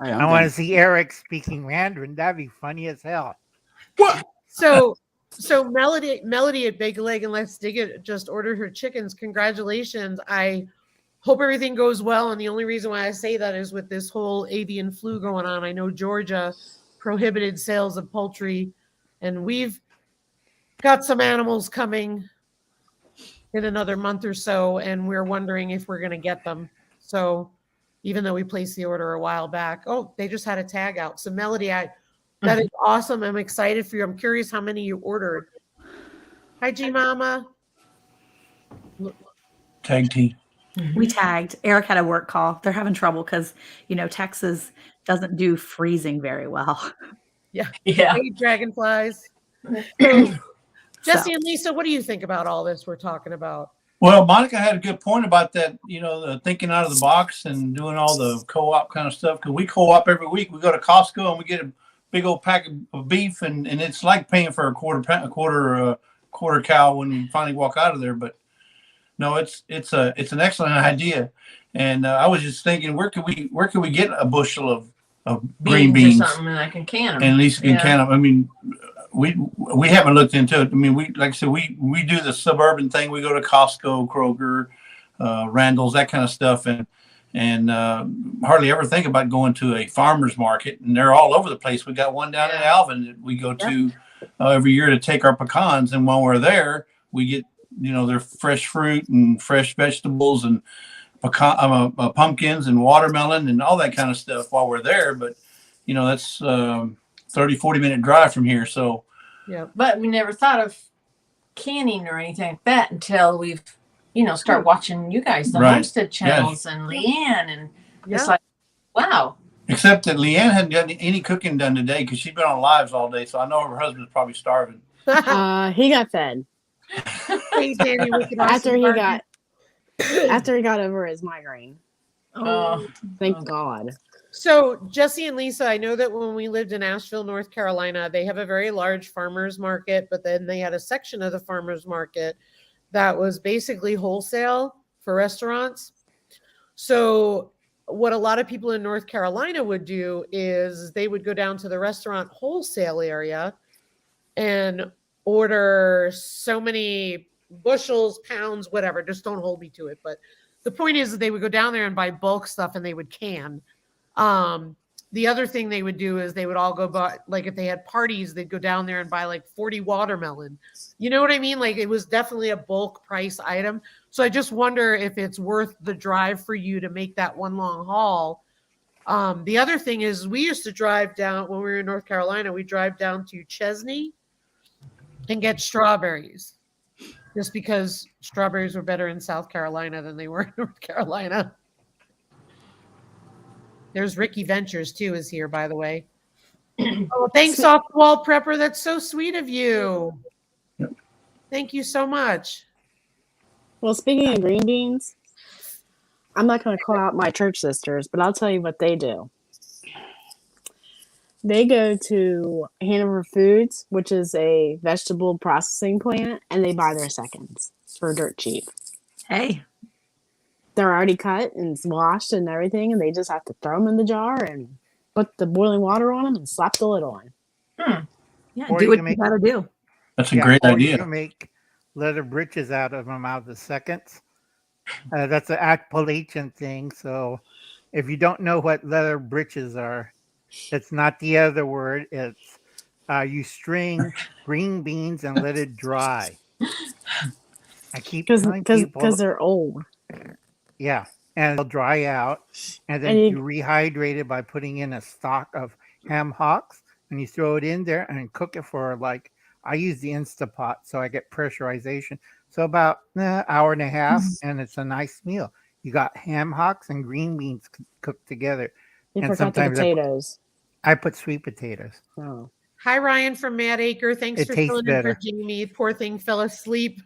Hey, I want to see Eric speaking Mandarin. That'd be funny as hell. So Melody at Big Leg and Let's Dig It just ordered her chickens. Congratulations. I hope everything goes well. And the only reason why I say that is with this whole avian flu going on. I know Georgia prohibited sales of poultry, and we've got some animals coming in another month or so, and we're wondering if we're going to get them. So even though we placed the order a while back, oh, they just had a tag out. So Melody, that is awesome. I'm excited for you. I'm curious how many you ordered. Hi, G Mama. Tag team. We tagged. Eric had a work call. They're having trouble because, Texas doesn't do freezing very well. Yeah. Hey, dragonflies. Jesse and Lisa, what do you think about all this we're talking about? Well, Monica had a good point about that, the thinking out of the box and doing all the co-op kind of stuff. Because we co-op every week. We go to Costco and we get a big old pack of beef, and it's like paying for a quarter cow when we finally walk out of there. But no, it's an excellent idea. And I was just thinking, where could we get a bushel of green beans or something, and I can can them. And Lisa can can them. I mean, we haven't looked into it. I mean, like I said, we do the suburban thing. We go to Costco, Kroger, Randall's, that kind of stuff, and hardly ever think about going to a farmer's market. And they're all over the place. We got one down in Alvin that we go to every year to take our pecans. And while we're there, we get their fresh fruit and fresh vegetables and pumpkins and watermelon and all that kind of stuff while we're there. But that's 30-40-minute drive from here. So yeah, but we never thought of canning or anything like that until we've start watching you guys, the Homestead channels, and Leanne, and it's like, wow. Except that Leanne hadn't got any cooking done today because she's been on lives all day, so I know her husband's probably starving. He got fed Hey, Danny, after he got over his migraine. Oh, Thank God. So Jesse and Lisa, I know that when we lived in Asheville, North Carolina, they have a very large farmers market, but then they had a section of the farmers market that was basically wholesale for restaurants. So what a lot of people in North Carolina would do is they would go down to the restaurant wholesale area and order so many bushels, pounds, whatever. Just don't hold me to it. But the point is that they would go down there and buy bulk stuff and they would can. The other thing they would do is they would all go buy, like if they had parties, they'd go down there and buy like 40 watermelon. You know what I mean? Like it was definitely a bulk price item. So I just wonder if it's worth the drive for you to make that one long haul. The other thing is we used to drive down when we were in North Carolina, we drive down to Chesney and get strawberries just because strawberries were better in South Carolina than they were in North Carolina. There's Ricky Ventures too is here, by the way. Oh, thanks, off the wall prepper. That's so sweet of you. Yep. Thank you so much. Well, speaking of green beans, I'm not going to call out my church sisters, but I'll tell you what they do. They go to Hanover Foods, which is a vegetable processing plant, and they buy their seconds for dirt cheap. Hey, They're already cut and washed and everything, and they just have to throw them in the jar and put the boiling water on them and slap the lid on. yeah, Or do you what can you make- gotta do. That's a great or you idea. can make leather breeches out of them, out of the seconds. That's an Appalachian thing. So if you don't know what leather breeches are, it's not the other word. It's you string green beans and let it dry. I keep telling people, Because they're old. yeah, and they'll dry out, and then And you rehydrate it by putting in a stock of ham hocks, and you throw it in there and cook it for like, I use the Instapot, so I get pressurization. So about hour and a half, and it's a nice meal. You got ham hocks and green beans cooked together. You And forgot the sometimes potatoes. I put sweet potatoes. Oh. Hi, Ryan from Mad Acre. Thanks It for tastes filling in for better. Jamie. Poor thing fell asleep.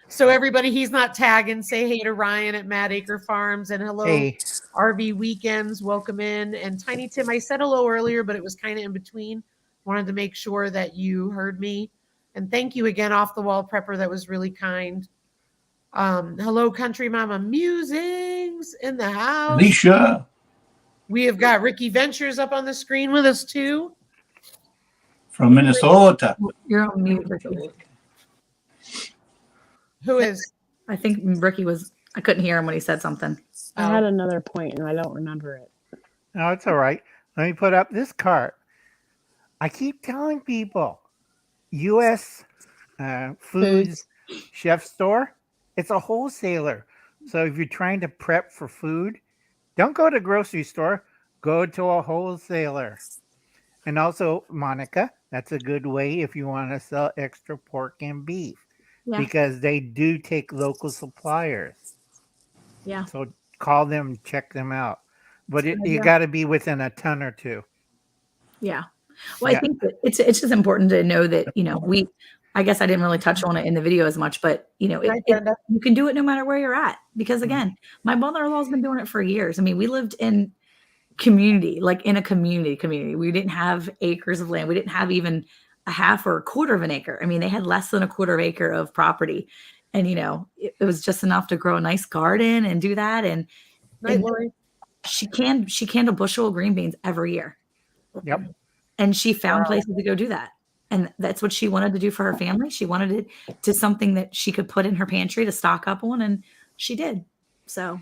So everybody, he's not tagging. Say hey to Ryan at Mad Acre Farms, and hello, Hey, RV Weekends. Welcome in. And Tiny Tim, I said hello earlier, but it was kind of in between. Wanted to make sure that you heard me. And thank you again, Off the Wall Prepper. That was really kind. Hello, Country Mama Musings in the house. Alicia. We have got Ricky Ventures up on the screen with us too. From Minnesota. You're on mute, Ricky. Who is? I think Ricky was. I couldn't hear him when he said something. I had another point and I don't remember it. no, it's all right. Let me put up this cart. I keep telling people, U.S. Foods Chef Store, it's a wholesaler. So if you're trying to prep for food, don't go to grocery store, go to a wholesaler. And also, Monica, that's a good way if you want to sell extra pork and beef, Yeah. because they do take local suppliers. Yeah. So call them, check them out. But you idea. got to be within a ton or two. Yeah. Well, Yeah. I think that it's just important to know that, I guess I didn't really touch on it in the video as much, but Hi, Brenda. you can do it no matter where you're at. Because again, my mother-in-law's been doing it for years. I mean, we lived in community, like in a community. We didn't have acres of land. We didn't have even a half or a quarter of an acre. I mean, they had less than a quarter of acre of property. And, it was just enough to grow a nice garden and do that. And, Night, Lori. she canned a bushel of green beans every year. Yep. And she found Wow. places to go do that. And that's what she wanted to do for her family. She wanted it to something that she could put in her pantry to stock up on. And she did. So,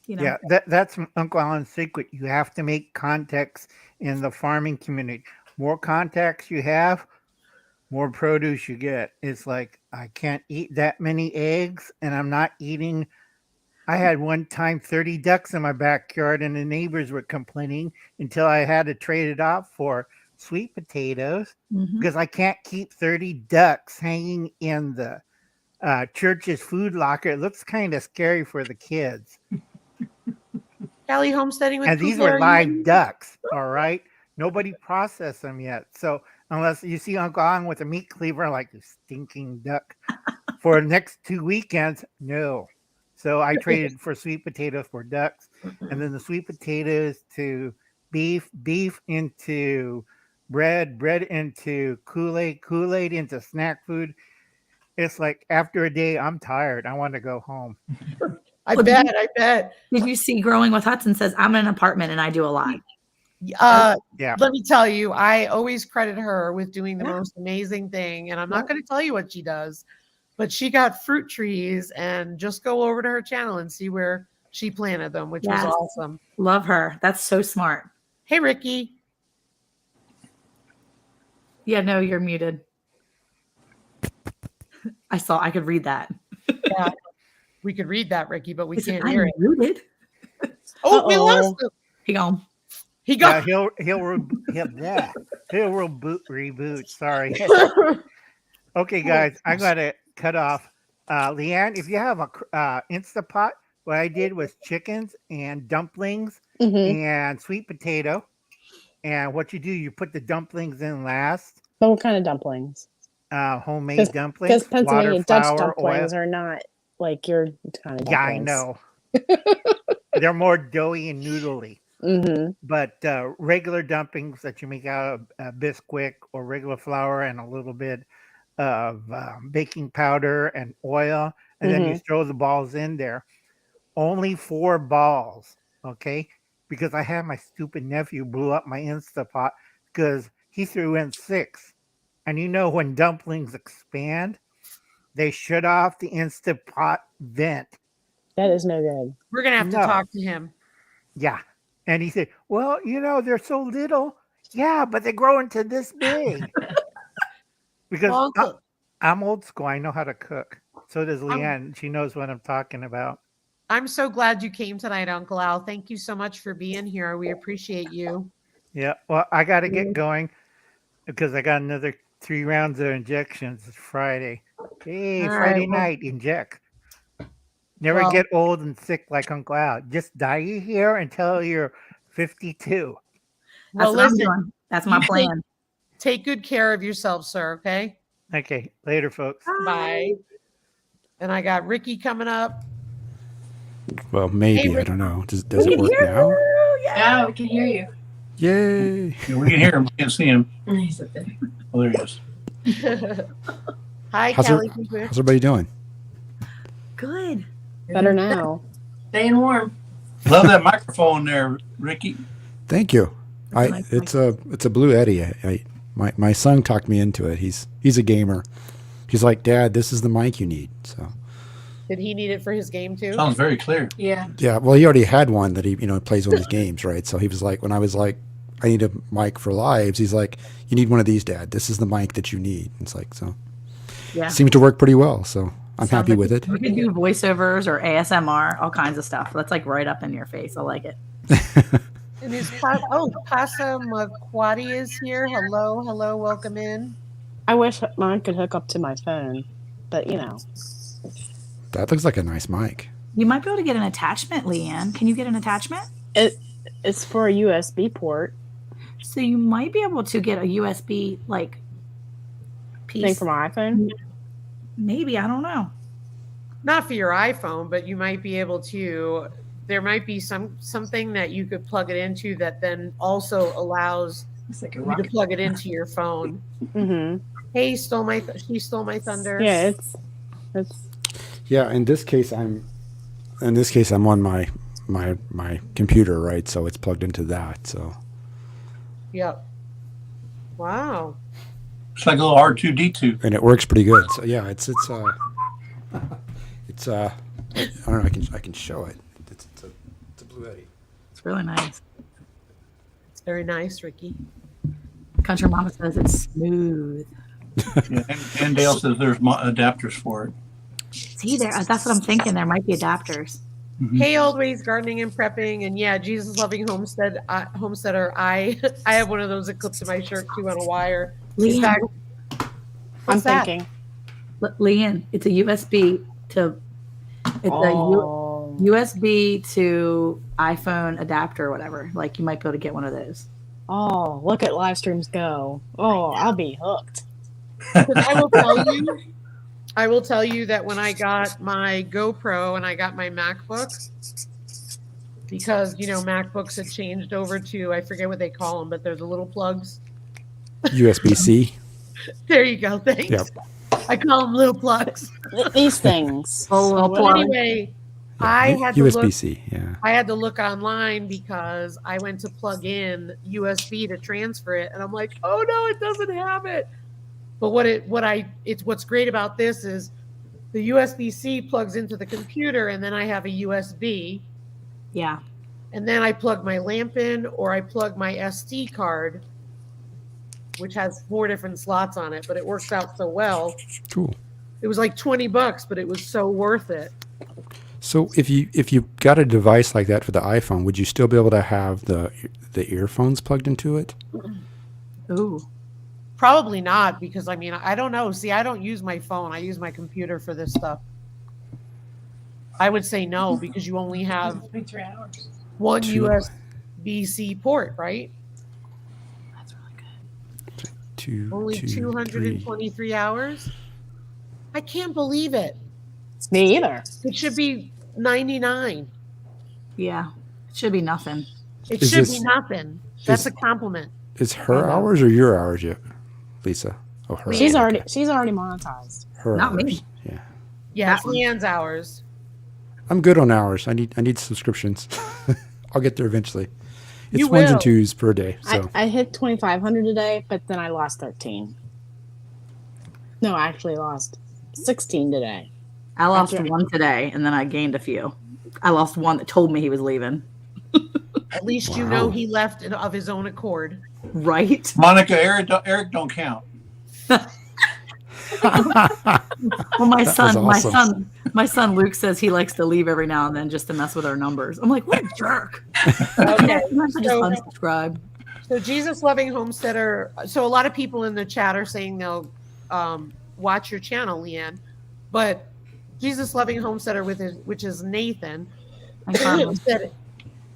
Yeah, that's Uncle Alan's secret. You have to make contacts in the farming community. More contacts you have, more produce you get. It's like, I can't eat that many eggs, and I'm not eating. I had one time 30 ducks in my backyard, and the neighbors were complaining until I had to trade it off for sweet potatoes, because I can't keep 30 ducks hanging in the church's food locker. It looks kind of scary for the kids. Callie homesteading with And these Kugler, were are you live in? ducks, all right? Nobody processed them yet. So unless you see Uncle Ang with a meat cleaver, like a stinking duck, for the next 2 weekends, no. So I traded for sweet potatoes for ducks, and then the sweet potatoes to beef, beef into bread, bread into Kool-Aid, Kool-Aid into snack food. It's like after a day, I'm tired. I want to go home. I Well, bet. Did you see Growing with Hudson says, I'm in an apartment and I do a lot. Yeah. Let me tell you, I always credit her with doing the most amazing thing. And I'm not going to tell you what she does, but she got fruit trees, and just go over to her channel and see where she planted them, which was Yes. awesome. Love her. That's so smart. Hey, Ricky. Yeah, no, you're muted. I could read that. Yeah, we could read that, Ricky, but we He said, can't I'm hear it. muted. Oh, we lost him. He gone. He Yeah, got. he'll reboot. Sorry. Okay, guys, I gotta cut off. Leanne, if you have a Instapot, what I did was chickens and dumplings and sweet potato, And what you do, you put the dumplings in last. But what kind of dumplings? Homemade dumplings, Because Pennsylvania water, Dutch flour, oil. dumplings are not like your kind of dumplings. Yeah, I know. They're more doughy and noodly. Mm-hmm. But regular dumplings that you make out of Bisquick or regular flour and a little bit of baking powder and oil, and then you throw the balls in there. Only 4 balls, okay? Because I had my stupid nephew blew up my Instapot because he threw in 6. And you know when dumplings expand, they shut off the Instapot vent. That is no good. We're gonna have to No. talk to him. Yeah. And he said, well, they're so little. Yeah, but they grow into this big. Because Well, Uncle, I'm old school. I know how to cook. So does Leanne. She knows what I'm talking about. I'm so glad you came tonight, Uncle Al. Thank you so much for being here. We appreciate you. Yeah. Well, I got to get going because I got another 3 rounds of injections. It's Friday. Hey, All Friday right, well- night, inject. Never Well- get old and sick like Uncle Al. Just dye your hair until you're 52. That's Well, what I'm listen, doing. That's my you plan. take good care of yourself, sir. Okay. Okay. Later, folks. Bye. And I got Ricky coming up. Well, maybe. Hey, I Rick. don't know. Does it work now? Yeah, we can hear you. Yay. Yeah, we can hear him. We can see him. He's up there. Oh, there he is. Hi, How's, Kelly. how's everybody doing? Good. Better now. Staying warm. Love that microphone there, Ricky. Thank you. That's a nice It's a Blue Eddie. My son talked me into it. He's a gamer. He's like, Dad, this is the mic you need. So Did he need it for his game too? Sounds very clear. Yeah. yeah, well, he already had one that he plays on his games, right? So he was like, when I was like, I need a mic for lives, he's like, you need one of these, Dad. This is the mic that you need. It's like, so Yeah. seems to work pretty well. So I'm Sounds happy like with it. You can do voiceovers or ASMR, all kinds of stuff. That's like right up in your face. I like it. And is Pasa Makwadi is here. Hello, welcome in. I wish mine could hook up to my phone, but That looks like a nice mic. You might be able to get an attachment, Leanne. Can you get an attachment? it's for a USB port. So you might be able to get a USB like piece. Thing for my iPhone. Maybe, I don't know. Not for your iPhone, but you might be able to. There might be something that you could plug it into that then also allows It's like a you to rocket. plug it into your phone. Mm-hmm. Hey, she stole my thunder. Yeah, it's Yeah, in this case I'm on my computer, right? So it's plugged into that. So Yep. Wow. It's like a little R2D2. and it works pretty good. So yeah, it's I don't know. I can show it. It's a Blue Eddie. It's really nice. It's very nice, Ricky. Country Mama says it's smooth. Yeah, and Dale says there's adapters for it. See there, that's what I'm thinking. There might be adapters. Mhm. Hey, old ways gardening and prepping, and yeah, Jesus loving homesteader. I have one of those that clips to my shirt too on a wire. In Leanne, fact, I'm what's that? thinking. Leanne, it's a USB to USB to iPhone adapter or whatever. Like you might be able to get one of those. Oh, look at live streams go. Oh, I'll be hooked. 'Cause I will tell you that when I got my GoPro and I got my MacBook, because MacBooks had changed over to, I forget what they call them, but they're the little plugs. USB-C. There you go. Thanks. Yep. I call them little plugs. These things. Little But plug. anyway, I had to look. USB-C. Yeah. I had to look online because I went to plug in USB to transfer it, and I'm like, oh no, it doesn't have it. But what's great about this is the USB-C plugs into the computer, and then I have a USB, Yeah. and then I plug my lamp in, or I plug my SD card, which has 4 different slots on it, but it works out so well. Cool. It was like $20, but it was so worth it. So if you got a device like that for the iPhone, would you still be able to have the earphones plugged into it? Ooh. Probably not, because I don't know. See, I don't use my phone. I use my computer for this stuff. I would say no, because you only have It's been 3 hours. one Two. USB-C port, right? Only 223 hours? I can't believe it. Me either. It should be 99. Yeah, it should be nothing. It Is should this- be nothing. That's is- a compliment. Is her hours or your hours yet, Lisa? Oh, her. She's hours, already okay. she's already monetized. Her Not hours. me. Yeah. Yeah, it's That one. Leanne's hours. I'm good on hours. I need subscriptions. I'll get there eventually. It's You ones will. and twos per day. So I hit 2,500 today, but then I lost 13. No, I actually lost 16 today. I lost After- one today, and then I gained a few. I lost one that told me he was leaving. At least you Wow. know he left of his own accord. Right? Monica, Eric don't count. Well, my That son, was awesome. my son Luke says he likes to leave every now and then just to mess with our numbers. I'm like, what a jerk. Okay, Sometimes I just so- unsubscribe. So Jesus Loving Homesteader. So a lot of people in the chat are saying they'll watch your channel, Leanne. But Jesus Loving Homesteader which is Nathan. And Carmen.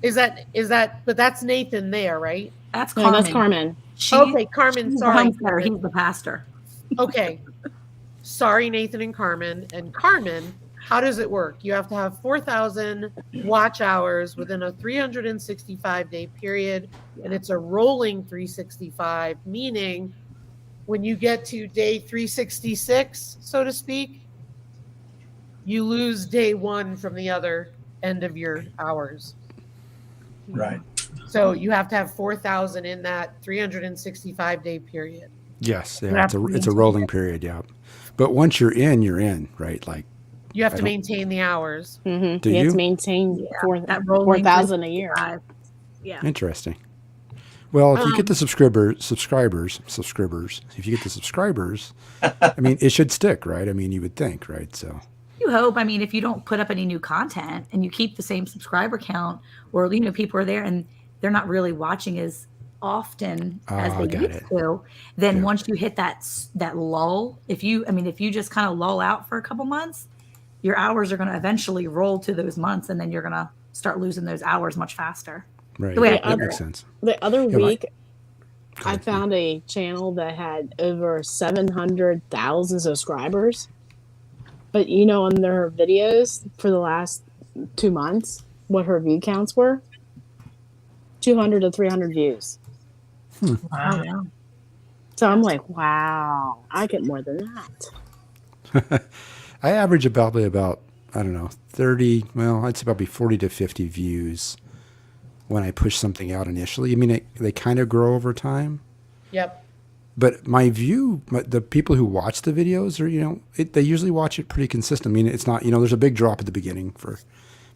Is that? But that's Nathan there, right? That's No, Carmen. that's Carmen. Okay, Carmen. She's the Sorry. homesteader. He's the pastor. Okay. Sorry, Nathan and Carmen. And Carmen, how does it work? You have to have 4,000 watch hours within a 365-day period, and it's a rolling 365, meaning when you get to day 366, so to speak, you lose day one from the other end of your hours. Right. So you have to have 4,000 in that 365-day period. yes, You yeah, have it's a to rolling period, yeah. But once you're in, right? Like, You have I to don't- maintain the hours. Mm-hmm. Do You have you? to maintain That rolling 4,000 a year. Yeah. interesting. Well, if you Um, get the subscribers, if you get the subscribers, I mean, it should stick, right? I mean, you would think, right? So, You hope. I mean, if you don't put up any new content and you keep the same subscriber count, or people are there and they're not really watching as often as Oh, I they got used it. to, then Yeah. once you hit that lull, if you just kind of lull out for a couple months, your hours are going to eventually roll to those months, and then you're going to start losing those hours much faster. right, The way that I do makes it. sense. The other Yeah, week, Go I ahead. found a channel that had over 700,000 subscribers. But on their videos for the last 2 months, what her view counts were? 200 to 300 views. Wow. So I'm like, wow, I get more than that. I average probably about, I don't know, 30, well, I'd say probably 40 to 50 views when I push something out initially. I mean, they kind of grow over time. Yep. But the people who watch the videos are, they usually watch it pretty consistent. I mean, it's not, there's a big drop at the beginning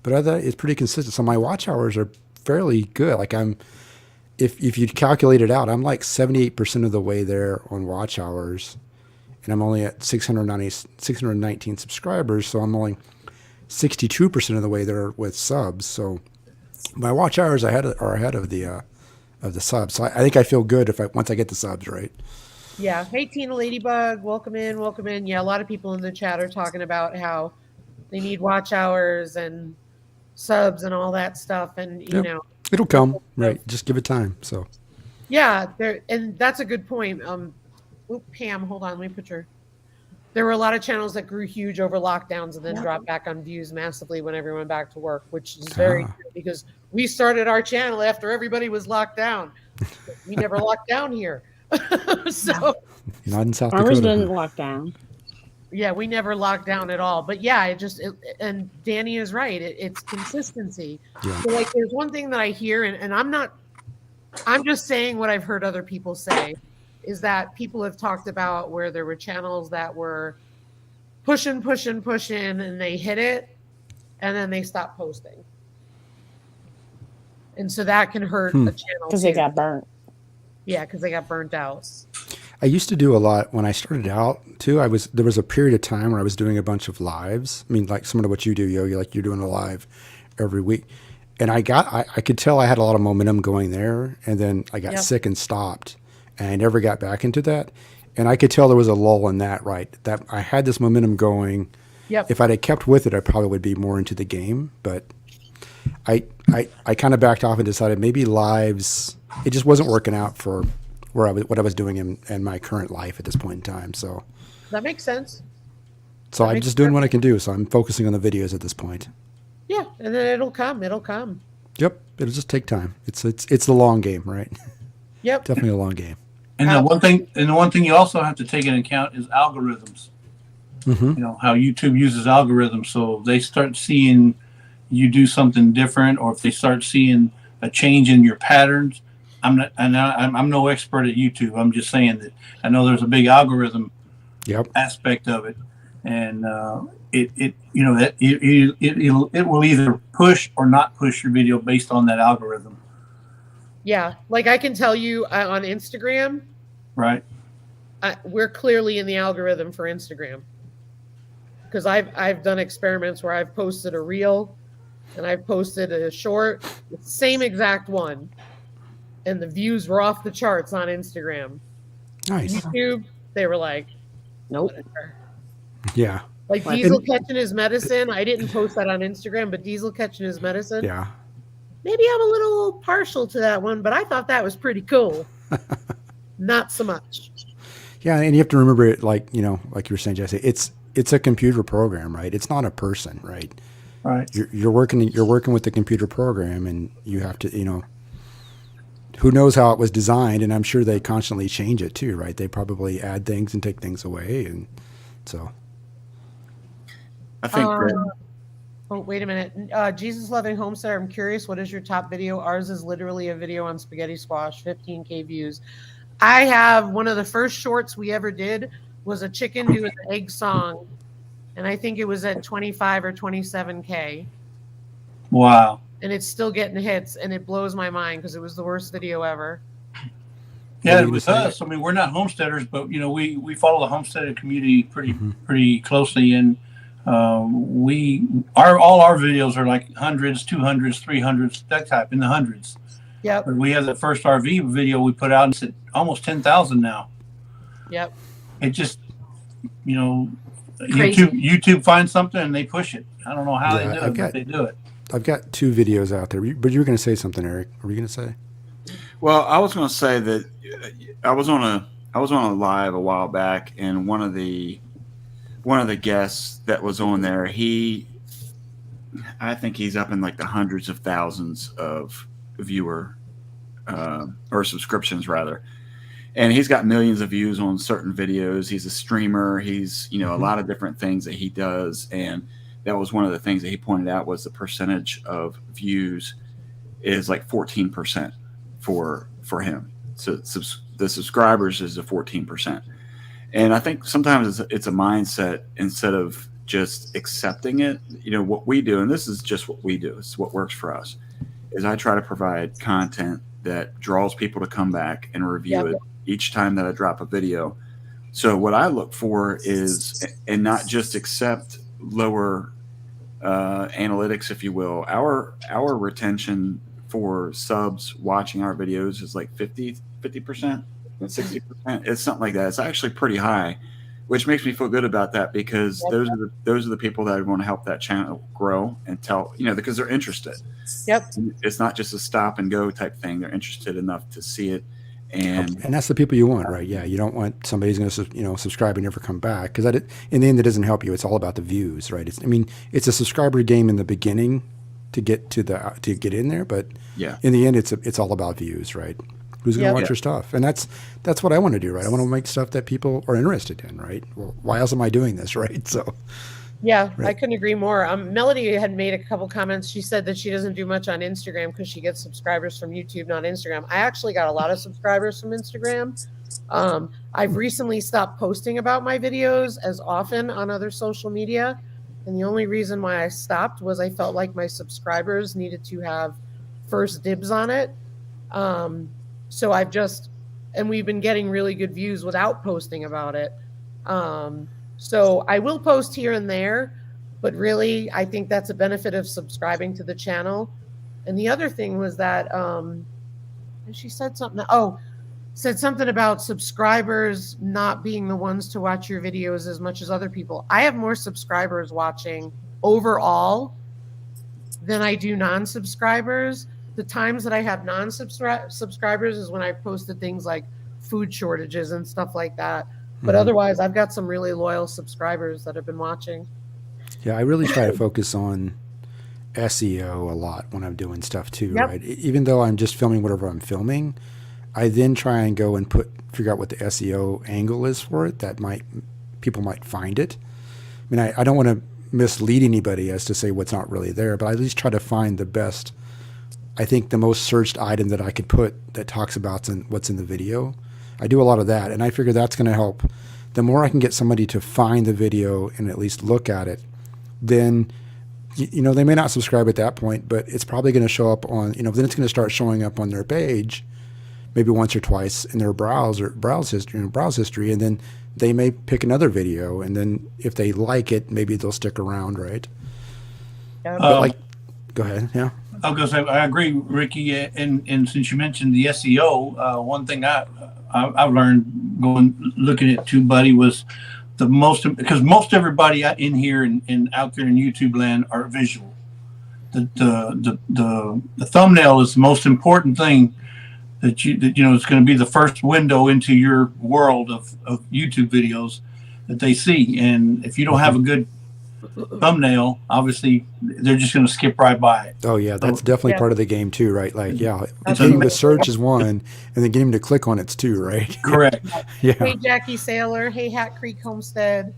but other it's pretty consistent. So my watch hours are fairly good. Like if you calculate it out, I'm like 78% of the way there on watch hours, and I'm only at 619 subscribers. So I'm only 62% of the way there with subs. So my watch hours are ahead of the subs. So I think I feel good once I get the subs, right? Yeah. Hey, Tina Ladybug. Welcome in. Welcome in. Yeah, a lot of people in the chat are talking about how they need watch hours and subs and all that stuff. And, Yep. It'll come, right? Just give it time. So yeah, and that's a good point. Pam, hold on. Let me put there were a lot of channels that grew huge over lockdowns and then dropped back on views massively when everyone went back to work, which is very true because we started our channel after everybody was locked down. We never locked down here. So not in South Farmers Dakota. didn't lock down. yeah, we never locked down at all. But yeah, and Danny is right. It's consistency. Yeah. So like there's one thing that I hear, and I'm just saying what I've heard other people say, is that people have talked about where there were channels that were pushing, and they hit it, and then they stopped posting. And so that can hurt a channel Because they too. got burnt. Yeah, because they got burnt out. I used to do a lot when I started out too. There was a period of time where I was doing a bunch of lives. I mean, like similar to what you do, you're doing a live every week. And I could tell I had a lot of momentum going there, and then I got sick and stopped, and I never got back into that. And I could tell there was a lull in that, right? That I had this momentum going. Yep. If I'd have kept with it, I probably would be more into the game. But I kind of backed off and decided maybe lives, it just wasn't working out for what I was doing in my current life at this point in time. So That makes sense. so That I'm makes just doing what I perfect- can do. So I'm focusing on the videos at this point. Yeah, and then it'll come. It'll come. Yep, it'll just take time. It's the long game, right? Yep. Definitely a long game. And the one thing you also have to take into account is algorithms. Mm-hmm. You know how YouTube uses algorithms, so they start seeing you do something different, or if they start seeing a change in your patterns. I'm no expert at YouTube. I'm just saying that I know there's a big algorithm aspect of it, and it will either push or not push your video based on that algorithm. Yeah, like I can tell you on Instagram, Right. We're clearly in the algorithm for Instagram, because I've done experiments where I've posted a reel and I've posted a short, the same exact one, and the views were off the charts on Instagram. Nice. YouTube, they were like, Nope. whatever. Yeah. Like Diesel catching his medicine. I didn't post that on Instagram, but Diesel catching his medicine. Yeah. Maybe I'm a little partial to that one, but I thought that was pretty cool. Not so much. Yeah, and you have to remember it, like you were saying, Jesse. It's a computer program, right? It's not a person, right? Right. You're working with the computer program, and you have to, who knows how it was designed, and I'm sure they constantly change it too, right? They probably add things and take things away, and so. I think that Oh, wait a minute. Jesus Loving Homestead, I'm curious, what is your top video? Ours is literally a video on spaghetti squash, 15K views. I have one of the first shorts we ever did was a chicken doing an egg song, and I think it was at 25 or 27K. Wow. And it's still getting hits, and it blows my mind because it was the worst video ever. Yeah, with us, I mean, we're not homesteaders, but we follow the homesteaded community pretty closely, and all our videos are like hundreds, 200s, 300s, that type, in the hundreds. Yep. But we have the first RV video we put out, and it's at almost 10,000 now. Yep. It just, YouTube finds something and they push it. I don't know how they do it, but they do it. I've got 2 videos out there, but you were going to say something, Eric. What were you going to say? Well, I was going to say that I was on a live a while back, and one of the guests that was on there, I think he's up in like the hundreds of thousands of viewer or subscriptions rather, and he's got millions of views on certain videos. He's a streamer. He's a lot of different things that he does, and that was one of the things that he pointed out was the percentage of views is like 14% for him. So the subscribers is a 14%. And I think sometimes it's a mindset instead of just accepting it. What we do, and this is just what we do, it's what works for us, is I try to provide content that draws people to come back and review it each time that I drop a video. So what I look for is, and not just accept lower analytics, if you will. Our retention for subs watching our videos is like 50%, 60%. It's something like that. It's actually pretty high, which makes me feel good about that, because those are the people that want to help that channel grow and tell, because they're interested. Yep. It's not just a stop and go type thing. They're interested enough to see it. And that's the people you want, right? Yeah, you don't want somebody who's going to subscribe and never come back, because in the end, it doesn't help you. It's all about the views, right? It's a subscriber game in the beginning to get to get in there, but in the end, it's all about views, right? Who's going to watch your stuff? And that's what I want to do, right? I want to make stuff that people are interested in, right? Well, why else am I doing this, right? So. Yeah, right. I couldn't agree more. Melody had made a couple comments. She said that she doesn't do much on Instagram because she gets subscribers from YouTube, not Instagram. I actually got a lot of subscribers from Instagram. I've recently stopped posting about my videos as often on other social media. And the only reason why I stopped was I felt like my subscribers needed to have first dibs on it. So and we've been getting really good views without posting about it. So I will post here and there, but really I think that's a benefit of subscribing to the channel. And the other thing was that, and she said something, said something about subscribers not being the ones to watch your videos as much as other people. I have more subscribers watching overall than I do non-subscribers. The times that I have non-subscribers is when I posted things like food shortages and stuff like that. But otherwise, I've got some really loyal subscribers that have been watching. Yeah, I really try to focus on SEO a lot when I'm doing stuff too, right? Even though I'm just filming whatever I'm filming, I then try and go and figure out what the SEO angle is for it that people might find it. I mean, I don't want to mislead anybody as to say what's not really there, but I at least try to find the best, I think the most searched item that I could put that talks about what's in the video. I do a lot of that, and I figure that's going to help. The more I can get somebody to find the video and at least look at it, then, you know, they may not subscribe at that point, but it's probably going to show up on, you know, then it's going to start showing up on their page, maybe once or twice in their browse history, and then they may pick another video, and then if they like it, maybe they'll stick around, right? But go ahead, yeah. I was gonna say I agree, Ricky, and since you mentioned the SEO, one thing I've learned looking at TubeBuddy was because most everybody in here and out there in YouTube land are visual. The thumbnail is the most important thing that you know it's going to be the first window into your world of YouTube videos that they see, and if you don't have a good thumbnail, obviously they're just going to skip right by it. Oh yeah, that's definitely part of the game too, right? Like, getting the search is one, and then getting them to click on it's two, right? Correct. Yeah. Hey, Jackie Sailor. Hey, Hat Creek Homestead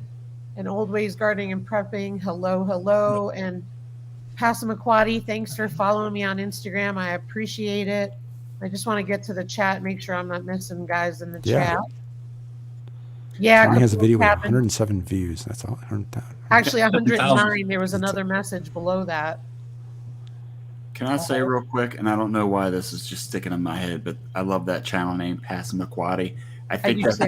and Old Ways Gardening and Prepping. Hello. And Passamaquoddy, thanks for following me on Instagram. I appreciate it. I just want to get to the chat, make sure I'm not missing guys in the chat. Yeah, Johnny has a video with 107 views. That's all. Actually, 109. There was another message below that. Can I say real quick, and I don't know why this is just sticking in my head, but I love that channel name, Passamaquoddy. I think it's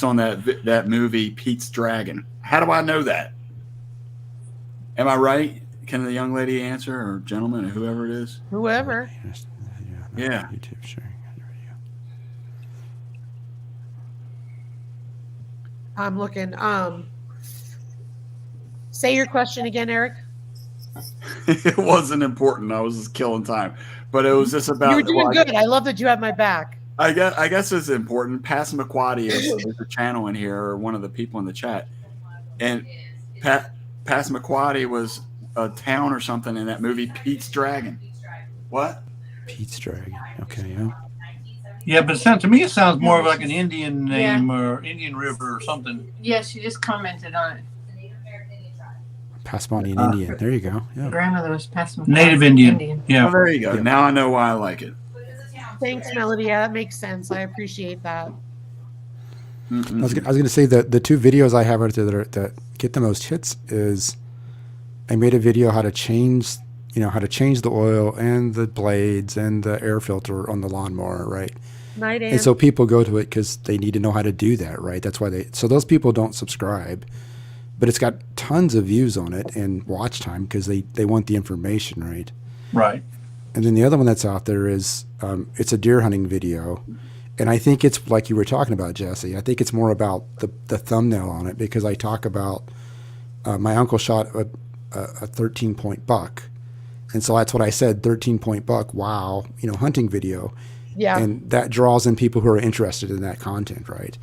on that movie Pete's Dragon. How do I know that? Am I right? Can the young lady answer, or gentleman, or whoever it is? Whoever. Yeah. YouTube sharing. I'm looking. Say your question again, Eric. It wasn't important. I was just killing time, but it was just about. You were doing good. I love that you have my back. I guess it's important. Passamaquoddy is a channel in here, or one of the people in the chat, and Passamaquoddy was a town or something in that movie Pete's Dragon. What? Pete's Dragon. Okay, yeah. Yeah, but to me it sounds more of like an Indian name or Indian River or something. Yeah, she just commented on it. Passamaquoddy Indian. There you go. Yeah. Grandmother was Passamaquoddy. Native Indian. Yeah. Well, there you go. Yeah. Now I know why I like it. Thanks, Melody. Yeah, that makes sense. I appreciate that. I was going to say that the two videos I have out there that get the most hits is I made a video how to change the oil and the blades and the air filter on the lawnmower, right? Night, and so people go to it because they need to know how to do that, right? That's why so those people don't subscribe, but it's got tons of views on it and watch time because they want the information, right? Right. And then the other one that's out there is it's a deer hunting video, and I think it's like you were talking about, Jesse. I think it's more about the thumbnail on it because I talk about my uncle shot a 13-point buck, and so that's what I said, 13-point buck. Wow, hunting video. Yeah. And that draws in people who are interested in that content, right?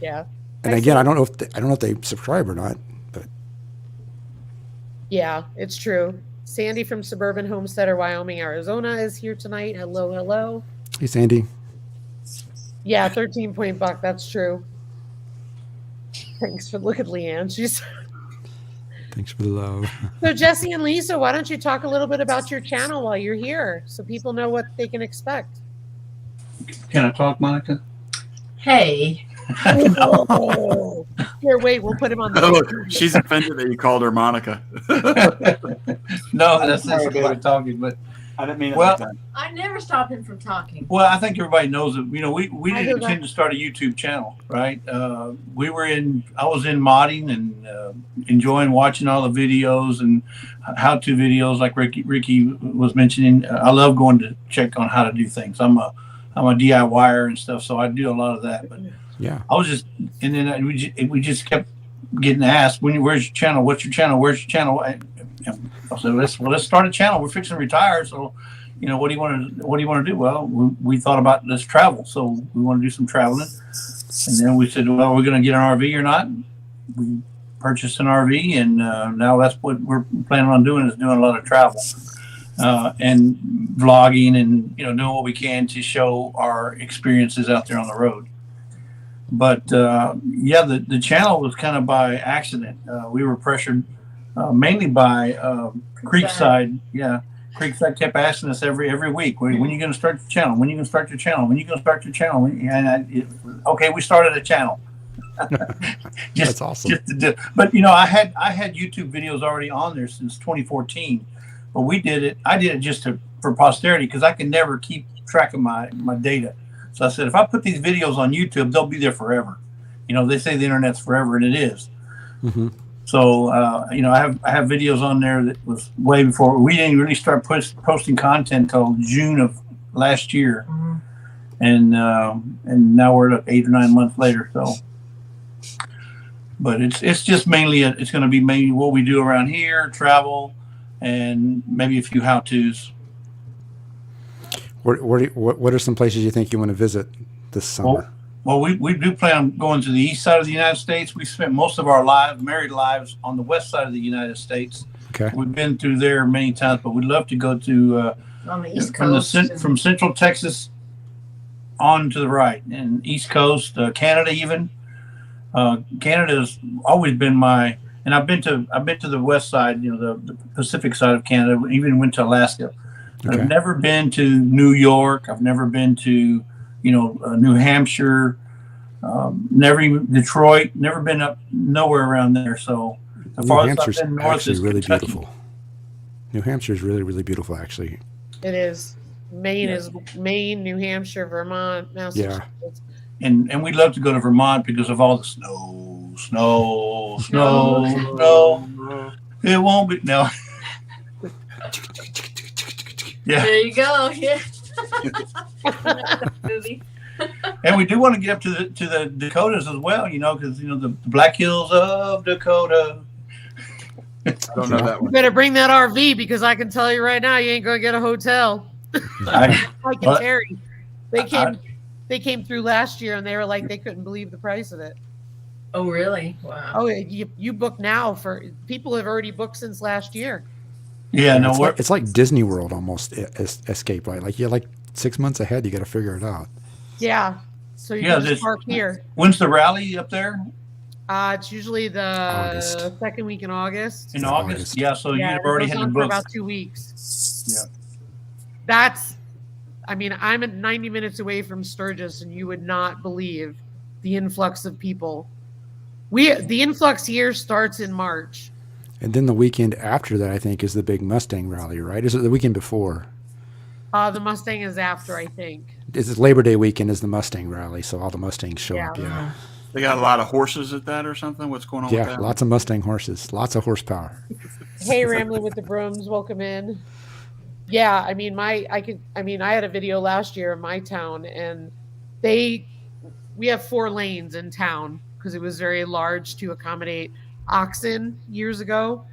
Yeah. And again, I don't know if they subscribe or not, but yeah, it's true. Sandy from Suburban Homesteader, Wyoming, Arizona is here tonight. Hello. Hey, Sandy. Yeah, 13-point buck. That's true. Thanks for look at Leanne. Thanks for the love. So Jesse and Lisa, why don't you talk a little bit about your channel while you're here so people know what they can expect? Can I talk, Monica? Hey. Oh. Here, wait, we'll put him on the She's offended that you called her Monica. No, that's not the way talking, but I didn't mean it well, like that. I never stop him from talking. Well, I think everybody knows that, we didn't intend to start a YouTube channel, right? I was in modding and enjoying watching all the videos and how-to videos like Ricky was mentioning. I love going to check on how to do things. I'm a DIYer and stuff, so I do a lot of that. But yeah, I was just, and then we just kept getting asked, where's your channel? What's your channel? Where's your channel? I said, let's start a channel. We're fixing to retire, so what do you want to do? Well, we thought about this travel, so we want to do some traveling, and then we said, well, we're going to get an RV or not. We purchased an RV, and now that's what we're planning on doing, is doing a lot of travel and vlogging, and doing what we can to show our experiences out there on the road. But the channel was kind of by accident. We were pressured mainly by Creekside. Yeah, Creekside kept asking us every week, when are you going to start the channel? When are you going to start your channel? When are you going to start your channel? Okay, we started a channel. That's awesome. But I had YouTube videos already on there since 2014. But I did it just for posterity, because I can never keep track of my data. So I said, if I put these videos on YouTube, they'll be there forever. They say the internet's forever, and it is. Mm-hmm. So I have videos on there that was way before. We didn't really start posting content until June of last year, and now we're at 8 or 9 months later. So, but it's just mainly it's going to be mainly what we do around here, travel, and maybe a few how-tos. What are some places you think you want to visit this summer? Well, we do plan on going to the east side of the United States. We spent most of our married lives on the west side of the United States. Okay. We've been through there many times, but we'd love to go to on the East Coast, from Central Texas on to the right, and East Coast, Canada even. Canada's always been and I've been to the west side, the Pacific side of Canada. Even went to Alaska. Okay. I've never been to New York. I've never been to New Hampshire. Never even Detroit. Never been up nowhere around there. So the farthest I've been north is really Kentucky. beautiful. New Hampshire is really, really beautiful, actually. It is. Maine is Maine, New Hampshire, Vermont, Massachusetts. Yeah. And we'd love to go to Vermont because of all the snow. It won't be no. Yeah. There you go. Yeah. Movie. And we do want to get up to the Dakotas as well, because the Black Hills of Dakota. I don't know that You one. better bring that RV, because I can tell you right now, you ain't gonna get a hotel. I- Like in Terry, they came through last year, and they were like, they couldn't believe the price of it. Oh, really? Wow. Oh, you book now, for people have already booked since last year. Yeah, no, it's like Disney World almost. Escape like you're like 6 months ahead. You got to figure it out. Yeah, so you can just park here. When's the rally up there? It's usually the August. second week in August. In August? Yeah, so you've it already goes had on the for books. about 2 weeks. Yeah. I'm at 90 minutes away from Sturgis, and you would not believe the influx of people. The influx here starts in March. And then the weekend after that, I think, is the big Mustang rally, right? Is it the weekend before? The Mustang is after, I think. It's Labor Day weekend is the Mustang rally, so all the Mustangs show up. Yeah, They got a lot of horses at that or something? What's going on with that? Lots of Mustang horses, lots of horsepower. Hey, Rambling with the Brooms, welcome in. Yeah, I had a video last year in my town, and we have 4 lanes in town because it was very large to accommodate oxen years ago.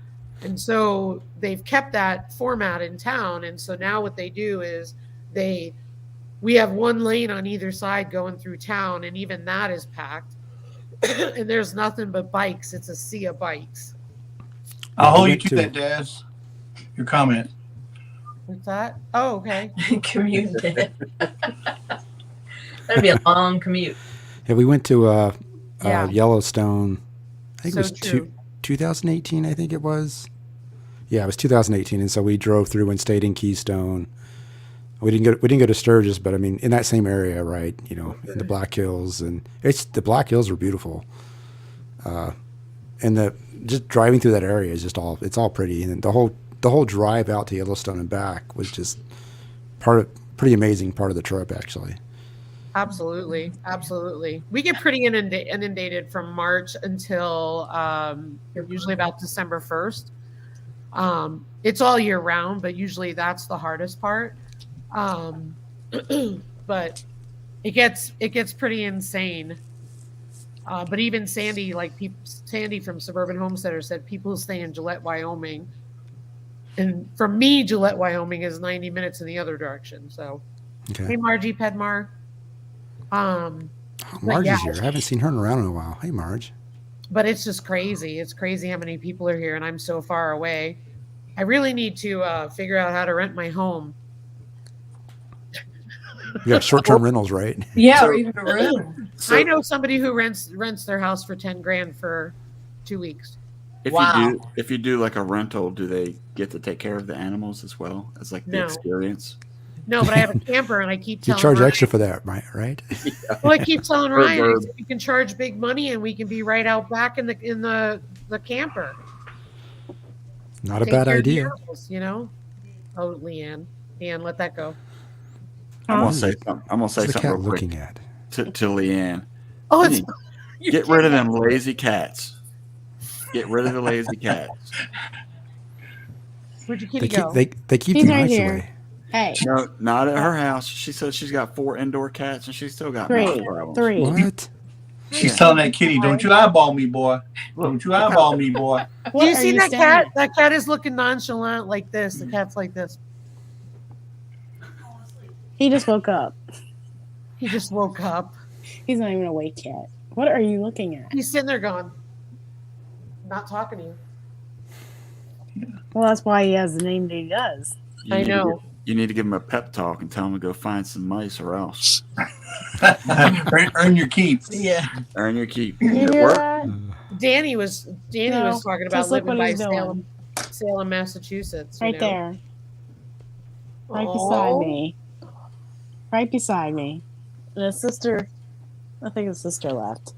And so they've kept that format in town. And so now what they do is we have 1 lane on either side going through town, and even that is packed. And there's nothing but bikes. It's a sea of bikes. I'll hold you to that, Daz. Your comment. What's that? Oh, okay. Commute. That'd be a long commute. Yeah, we went to Yellowstone. I think So it was true. 2018. I think it was. Yeah, it was 2018, and so we drove through and stayed in Keystone. We didn't go to Sturgis, but I mean, in that same area, right? In the Black Hills, and the Black Hills are beautiful. And just driving through that area is it's all pretty, and the whole drive out to Yellowstone and back was just pretty amazing part of the trip, actually. Absolutely. We get pretty inundated from March until usually about December 1st. It's all year round, but usually that's the hardest part. But it gets pretty insane. But even Sandy, Sandy from Suburban Homesteader said people stay in Gillette, Wyoming. And from me, Gillette, Wyoming is 90 minutes in the other direction. So, Okay. hey, Margie Pedmar. Oh, Margie's yeah. here. I haven't seen her around in a while. Hey, Marge. But it's just crazy. It's crazy how many people are here, and I'm so far away. I really need to figure out how to rent my home. You got short-term rentals, right? Yeah, So- or even a room. So I know somebody who rents their house for 10 grand for 2 weeks. Wow. if you do like a rental, do they get to take care of the animals as well as like the No. experience? No, but I have a camper, and I keep You telling charge Ryan, extra for that, right? well, I keep telling Ryan, I bird. said, you can charge big money, and we can be right out back in the camper. Not a Take bad care of the idea. animals, you know. Oh, Leanne, let that go. I'm Huh? gonna say something. I'm gonna say What's the something cat real quick looking at? to Leanne. Oh, it's Get rid of them lazy cats. Get rid of the lazy cats. Where'd your kitty They keep go? they keep He's the right mice here. away. Hey, No, not at her house. She says she's got 4 indoor cats and she's still got three, mouse problems. three. What? She's telling that kitty, "Don't you eyeball me, boy. Don't you eyeball me, boy." What Do you are see that staring cat? That cat is looking nonchalant like this. The cat's like this. at? He just woke up. He just woke up. He's not even awake yet. What are you looking at? He's sitting there going, not talking to you. Well, that's why he has the name that he does. You I need to know. give- You need to give him a pep talk and tell him to go find some mice or else. Earn your keep. Yeah. Earn your keep. You It hear worked. that? Danny was No, talking about just look living what by he's doing. Salem, Massachusetts. Right there. Right beside me. Right beside me. And his sister, I think his sister left.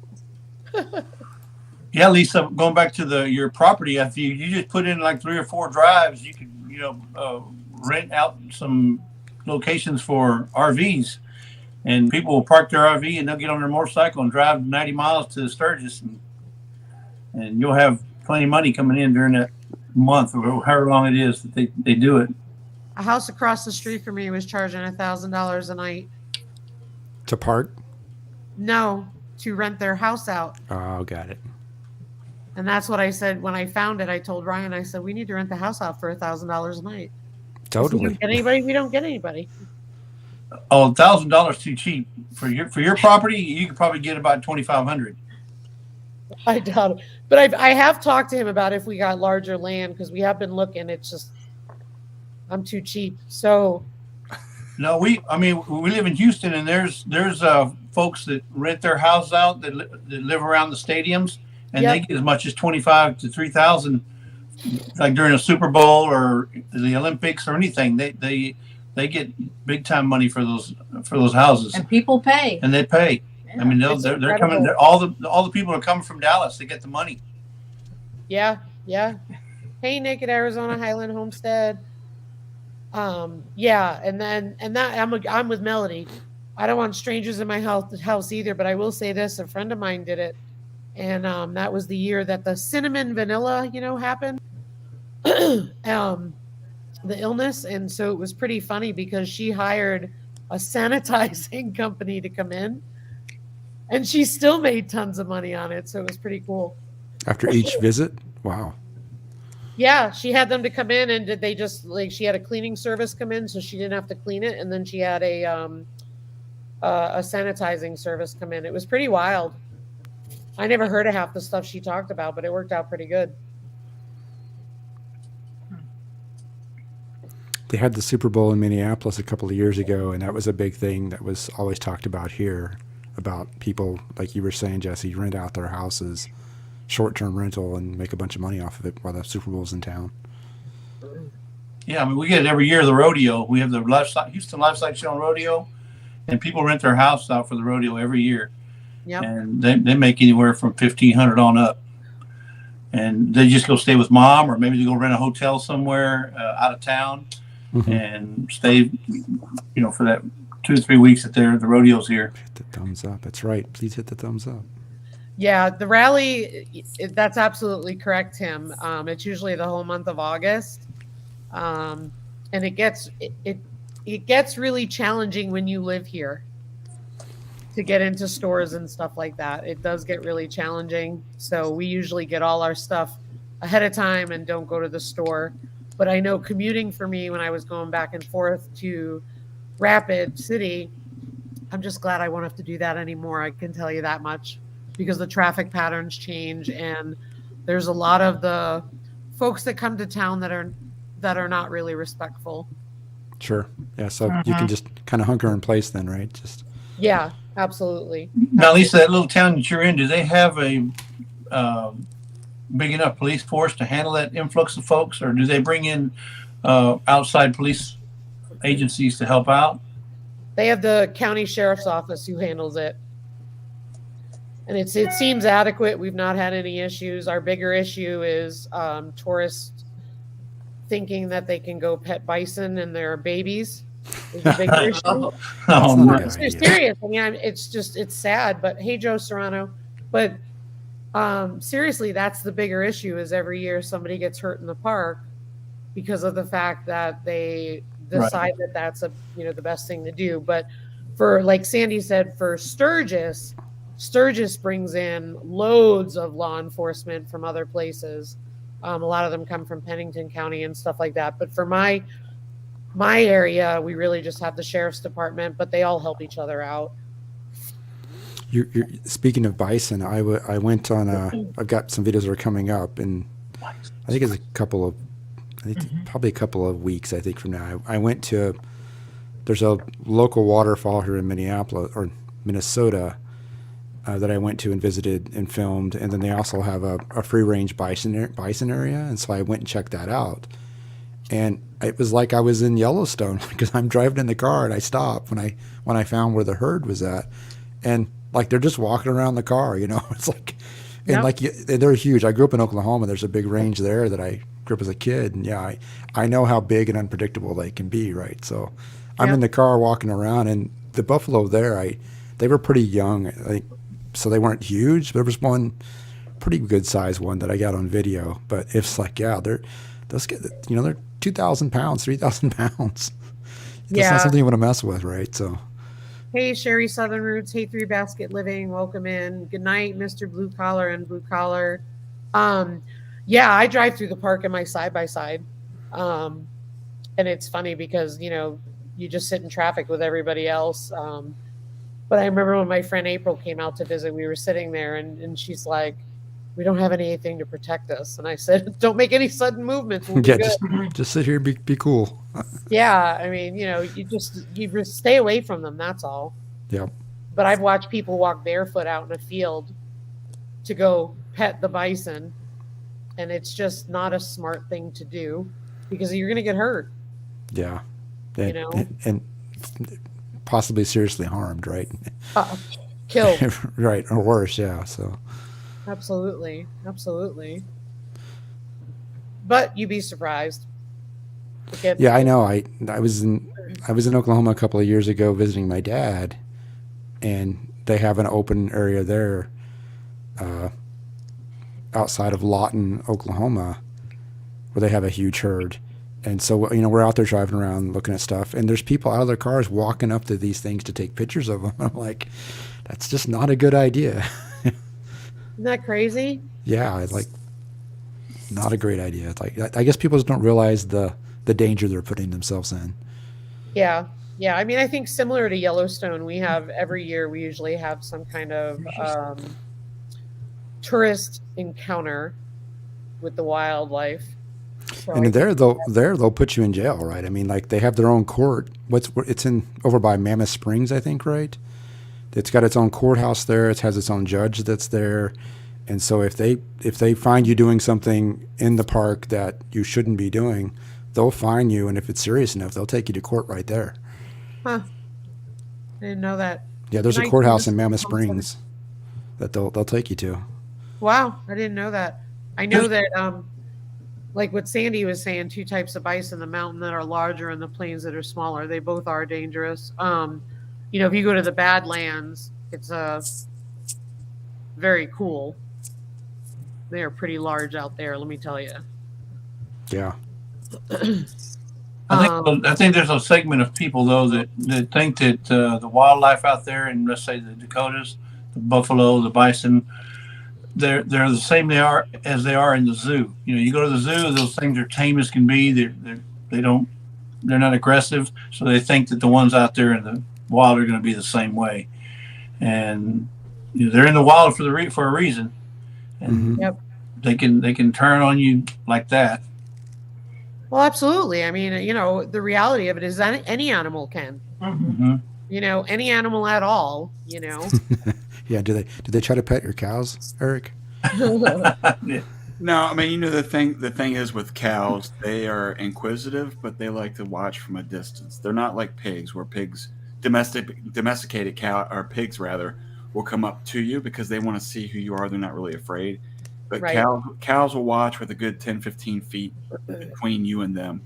Yeah, Lisa. Going back to your property, if you just put in like 3 or 4 drives, you could rent out some locations for RVs, and people will park their RV and they'll get on their motorcycle and drive 90 miles to Sturgis, and you'll have plenty of money coming in during that month or however long it is that they do it. A house across the street from me was charging $1,000 a night. To park? No, to rent their house out. Oh, got it. And that's what I said when I found it. I told Ryan, I said, we need to rent the house out for $1,000 a night. If we Totally. don't get anybody, we don't get anybody. Oh, $1,000 too cheap for your property. You could probably get about 2,500. I doubt it. But I have talked to him about if we got larger land, because we have been looking. It's just, I'm too cheap. So No, we live in Houston, and there's folks that rent their house out that live around the stadiums, and Yep. they get as much as 25 to 3,000, like during a Super Bowl or the Olympics or anything. They get big time money for those houses, And people pay. and they pay. I mean, It's they're coming. incredible. All the people are coming from Dallas. They get the money. yeah. Hey, Naked Arizona Highland Homestead. Yeah, and that I'm with Melody. I don't want strangers in my house either, but I will say this: a friend of mine did it, and that was the year that the cinnamon vanilla, happened, the illness, and so it was pretty funny because she hired a sanitizing company to come in, and she still made tons of money on it. So it was pretty cool. After each visit? Wow. Yeah, she had them to come in, and did they just she had a cleaning service come in, so she didn't have to clean it, and then she had a sanitizing service come in. It was pretty wild. I never heard of half the stuff she talked about, but it worked out pretty good. They had the Super Bowl in Minneapolis a couple of years ago, and that was a big thing that was always talked about here, about people, like you were saying, Jesse, rent out their houses, short-term rental, and make a bunch of money off of it while the Super Bowl's in town. Yeah, I mean, we get it every year. The rodeo. We have the Houston Livestock Show and Rodeo, and people rent their house out for the rodeo every year. Yep. And they make anywhere from $1,500 on up. And they just go stay with mom, or maybe they go rent a hotel somewhere out of town and stay, for that 2 to 3 weeks that the rodeo's here. Hit the thumbs up. That's right. Please hit the thumbs up. Yeah, the rally, that's absolutely correct, Tim. It's usually the whole month of August. And it gets really challenging when you live here to get into stores and stuff like that. It does get really challenging. So we usually get all our stuff ahead of time and don't go to the store. But I know commuting for me when I was going back and forth to Rapid City, I'm just glad I won't have to do that anymore. I can tell you that much, because the traffic patterns change, and there's a lot of the folks that come to town that are not really respectful. Sure. Yeah. So you can just kind of hunker in place then, right? Just Yeah, absolutely. Now, Lisa, that little town that you're in, do they have a big enough police force to handle that influx of folks, or do they bring in outside police agencies to help out? They have the county sheriff's office who handles it. And it seems adequate. We've not had any issues. Our bigger issue is tourists thinking that they can go pet bison and their babies. Is a bigger issue. Oh, not a no. good idea. It's serious. I mean, it's sad. But hey, Joe Serrano. But seriously, that's the bigger issue. Is every year somebody gets hurt in the park because of the fact that they decide that that's the best thing to do. But for, like Sandy said, for Sturgis brings in loads of law enforcement from other places. A lot of them come from Pennington County and stuff like that. But for my area, we really just have the sheriff's department, but they all help each other out. you're speaking of bison. I went on. I've got some videos that are coming up, and I think it's probably a couple of weeks. I think from now, I went to. There's a local waterfall here in Minneapolis or Minnesota that I went to and visited and filmed, and then they also have a free range bison area, and so I went and checked that out, and it was like I was in Yellowstone because I'm driving in the car and I stopped when I found where the herd was at, and like they're just walking around the car, it's like, and like they're huge. I grew up in Oklahoma. There's a big range there that I grew up as a kid, and I know how big and unpredictable they can be, right? So I'm in the car walking around, and the buffalo there, they were pretty young, I think. So they weren't huge. There was one pretty good sized one that I got on video, but it's like, they're 2,000 pounds, 3,000 pounds. That's not something you want to mess with, right? So, hey, Sherry Southern Roots, hey, 3 Basket Living, welcome in. Good night, Mr. Blue Collar and Blue Collar. I drive through the park in my side by side, and it's funny because you just sit in traffic with everybody else. But I remember when my friend April came out to visit, we were sitting there and she's like, we don't have anything to protect us. And I said, don't make any sudden movements. We'll be good. just sit here, be cool. Yeah. I mean, you just stay away from them. That's all. Yeah. But I've watched people walk barefoot out in a field to go pet the bison. And it's just not a smart thing to do because you're going to get hurt. Yeah. And possibly seriously harmed, right? Killed. Right. Or worse. Yeah. So. Absolutely. But you'd be surprised. Yeah, I know. I was in Oklahoma a couple of years ago visiting my dad, and they have an open area there outside of Lawton, Oklahoma, where they have a huge herd. And so, we're out there driving around looking at stuff, and there's people out of their cars walking up to these things to take pictures of them. I'm like, that's just not a good idea. Isn't that crazy? Yeah, not a great idea. It's like, I guess people just don't realize the danger they're putting themselves in. Yeah. I mean, I think similar to Yellowstone, we have every year we usually have some kind of tourist encounter with the wildlife. So and they'll put you in jail, right? I mean, like they have their own court. It's over by Mammoth Springs, I think, right? It's got its own courthouse there. It has its own judge that's there. And so if they find you doing something in the park that you shouldn't be doing, they'll fine you. And if it's serious enough, they'll take you to court right there. Huh. I didn't know that. Yeah, there's a courthouse in Mammoth Springs that they'll take you to. Wow, I didn't know that. I know that like what Sandy was saying, 2 types of bison, the mountain that are larger and the plains that are smaller. They both are dangerous. If you go to the Badlands, it's very cool. They are pretty large out there, let me tell you. Yeah. I think there's a segment of people though that think that the wildlife out there in, let's say, the Dakotas, the buffalo, the bison, they're the same they are as they are in the zoo. You know, you go to the zoo, those things are tame as can be. They're not aggressive, so they think that the ones out there in the wild are going to be the same way. And you know, they're in the wild for a reason, and Yep. they can turn on you like that. Well, absolutely. I mean, you know, the reality of it is that any animal can. Mm-hmm. You know, any animal at all. You know. Yeah. Did they try to pet your cows, Eric? Yeah. No, I mean, you know, the thing is with cows, they are inquisitive, but they like to watch from a distance. They're not like pigs, where domesticated cow or pigs rather will come up to you because they want to see who you are. They're not really afraid. But Right. cows will watch with a good 10, 15 feet between you and them,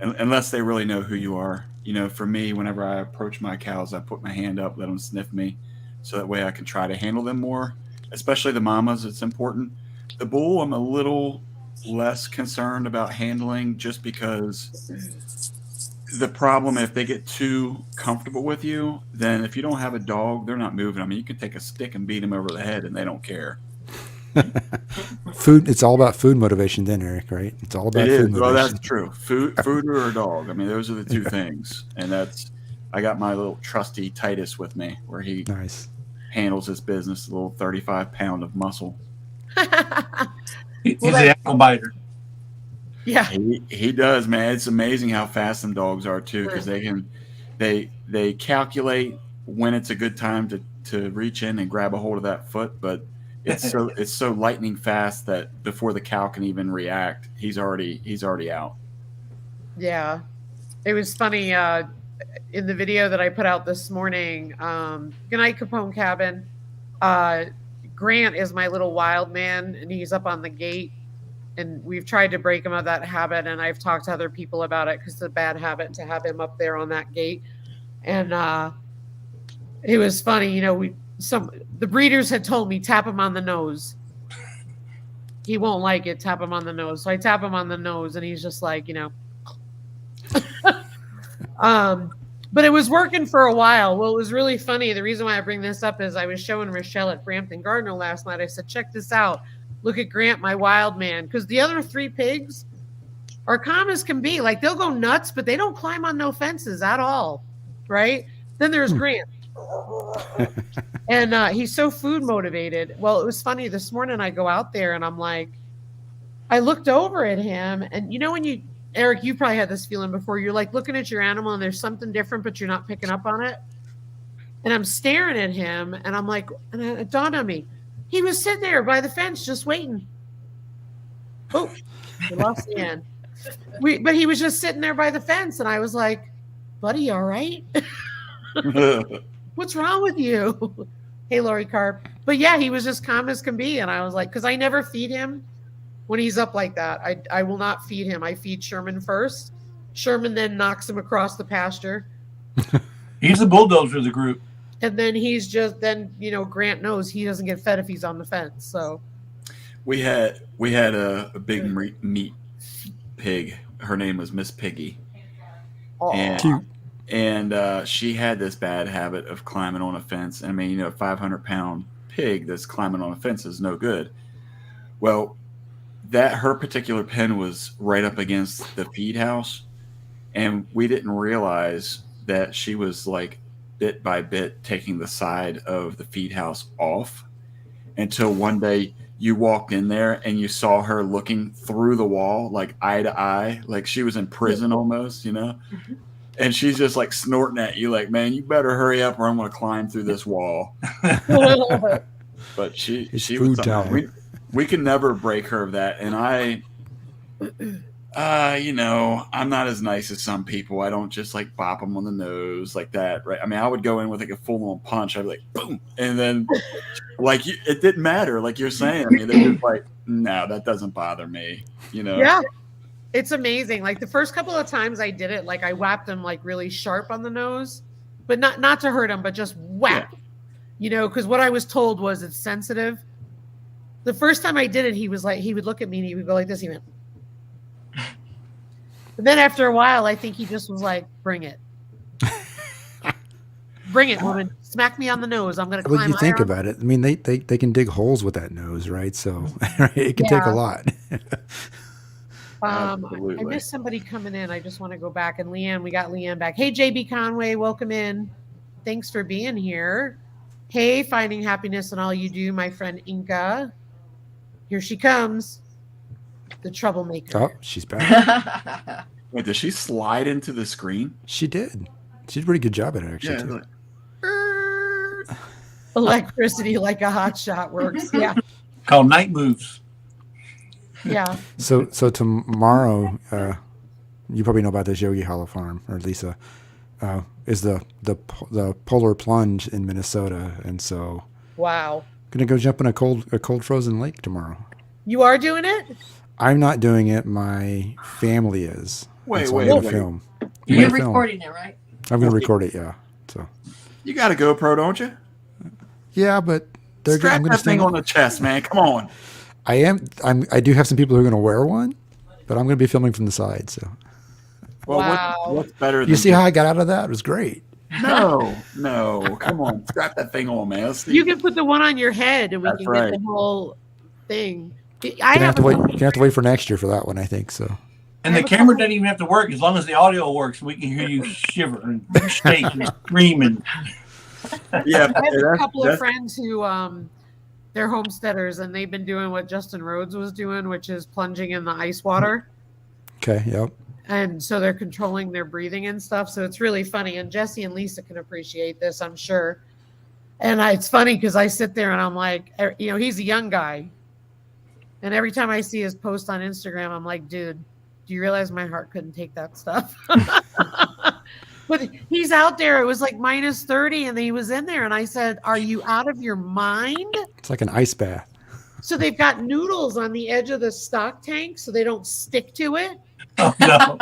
unless they really know who you are. You know, for me, whenever I approach my cows, I put my hand up, let them sniff me, so that way I can try to handle them more, especially the mamas. It's important. The bull, I'm a little less concerned about handling, just because the problem, if they get too comfortable with you, then if you don't have a dog, they're not moving. I mean, you can take a stick and beat them over the head and they don't care. Food. It's all about food motivation, then, Eric. Right? It's all about It food is. motivation. Well, that's true. Food or a dog. I mean, those are the two things. And I got my little trusty Titus with me, where he Nice. handles his business, a little 35-pound of muscle. He's the apple biter. Yeah. He does, man. It's amazing how fast some dogs are too, because they calculate when it's a good time to reach in and grab a hold of that foot, but it's so lightning fast that before the cow can even react, he's already out. Yeah. It was funny in the video that I put out this morning. Good night, Capone Cabin. Grant is my little wild man, and he's up on the gate, and we've tried to break him of that habit, and I've talked to other people about it because it's a bad habit to have him up there on that gate. And it was funny, you know, the breeders had told me, tap him on the nose. He won't like it, tap him on the nose. So I tap him on the nose, and he's just like, you know. But it was working for a while. Well, it was really funny. The reason why I bring this up is I was showing Rochelle at Brampton Gardner last night. I said, check this out. Look at Grant, my wild man. Because the other 3 pigs are calm as can be. Like, they'll go nuts, but they don't climb on no fences at all. Right? Then there's Grant. And he's so food motivated. Well, it was funny. This morning I go out there and I'm like, I looked over at him. And you know when Eric, you probably had this feeling before. You're like looking at your animal and there's something different, but you're not picking up on it. And I'm staring at him and I'm like, and it dawned on me, he was sitting there by the fence just waiting. Oh, we lost the end. But he was just sitting there by the fence. And I was like, buddy, all right? What's wrong with you? Hey, Lori Carp. But yeah, he was just calm as can be. And I was like, because I never feed him. When he's up like that, I will not feed him. I feed Sherman first. Sherman then knocks him across the pasture. He's the bulldozer of the group. And then Grant knows he doesn't get fed if he's on the fence. So we had a big meat pig. Her name was Miss Piggy. And she had this bad habit of climbing on a fence. I mean, you know, a 500-pound pig that's climbing on a fence is no good. Well, her particular pen was right up against the feed house, and we didn't realize that she was like bit by bit taking the side of the feed house off until one day you walked in there and you saw her looking through the wall, like eye to eye, like she was in prison almost, you know. And she's just like snorting at you, like, man, you better hurry up or I'm going to climb through this wall. But she was something. We can never break her of that. And you know, I'm not as nice as some people. I don't just like bop them on the nose like that, right? I mean, I would go in with like a full-on punch. I'd be like, boom. And then like, it didn't matter. Like you're saying, I mean, they're just like, no, that doesn't bother me, you know? Yeah. It's amazing. Like the first couple of times I did it, like I whapped him like really sharp on the nose, but not to hurt him, but just whap, you know, because what I was told was it's sensitive. The first time I did it, he was like, he would look at me and he would go like this. He went. But then after a while, I think he just was like, bring it. Bring it, woman. Smack me on the nose. I'm going to Well, climb you think higher. about it. I mean, they can dig holes with that nose, right? So it can take a Yeah. lot. I Absolutely. missed somebody coming in. I just want to go back. And Leanne, we got Leanne back. Hey, JB Conway, welcome in. Thanks for being here. Hey, finding happiness in all you do, my friend Inca. Here she comes, the troublemaker. Oh, she's back. Wait, does she slide into the screen? She did. She did a pretty good job at it, actually. Yeah. Too. Like, Electricity like a hot shot works. Yeah. Called night moves. Yeah. So tomorrow, you probably know about this Yogi Hollow Farm, or Lisa, is the polar plunge in Minnesota, and so Wow. gonna go jump in a cold frozen lake tomorrow. You are doing it? I'm not doing it. My family is. Wait, And so wait, I'm gonna wait. film. You're I'm gonna film. recording it, right? I'm gonna record it. Yeah. So you got a GoPro, don't you? yeah, but Strap I'm gonna that thing stand on the chest, man. Come on. I do have some people who are gonna wear one, but I'm gonna be filming from the side. So Well, Wow. what's better than you see how I got out of that? It was great. No. Come on. Strap that thing on, man. Let's see. You can put the one on your head and we That's can right. get the whole thing. I You're gonna have have to wait for next year for that one, I think. So And the camera doesn't even have to work as long as the audio works. We can hear you shiver and shake and scream. And Yeah, I have a that's- couple of that's- friends who they're homesteaders and they've been doing what Justin Rhodes was doing, which is plunging in the ice water. okay, yep. And so they're controlling their breathing and stuff. So it's really funny. And Jesse and Lisa can appreciate this, I'm sure. And it's funny because I sit there and I'm like, he's a young guy. And every time I see his post on Instagram, I'm like, dude, do you realize my heart couldn't take that stuff? But he's out there. It was like minus 30 and he was in there. And I said, are you out of your mind? It's like an ice bath. So they've got noodles on the edge of the stock tank so they don't stick to it. oh, no.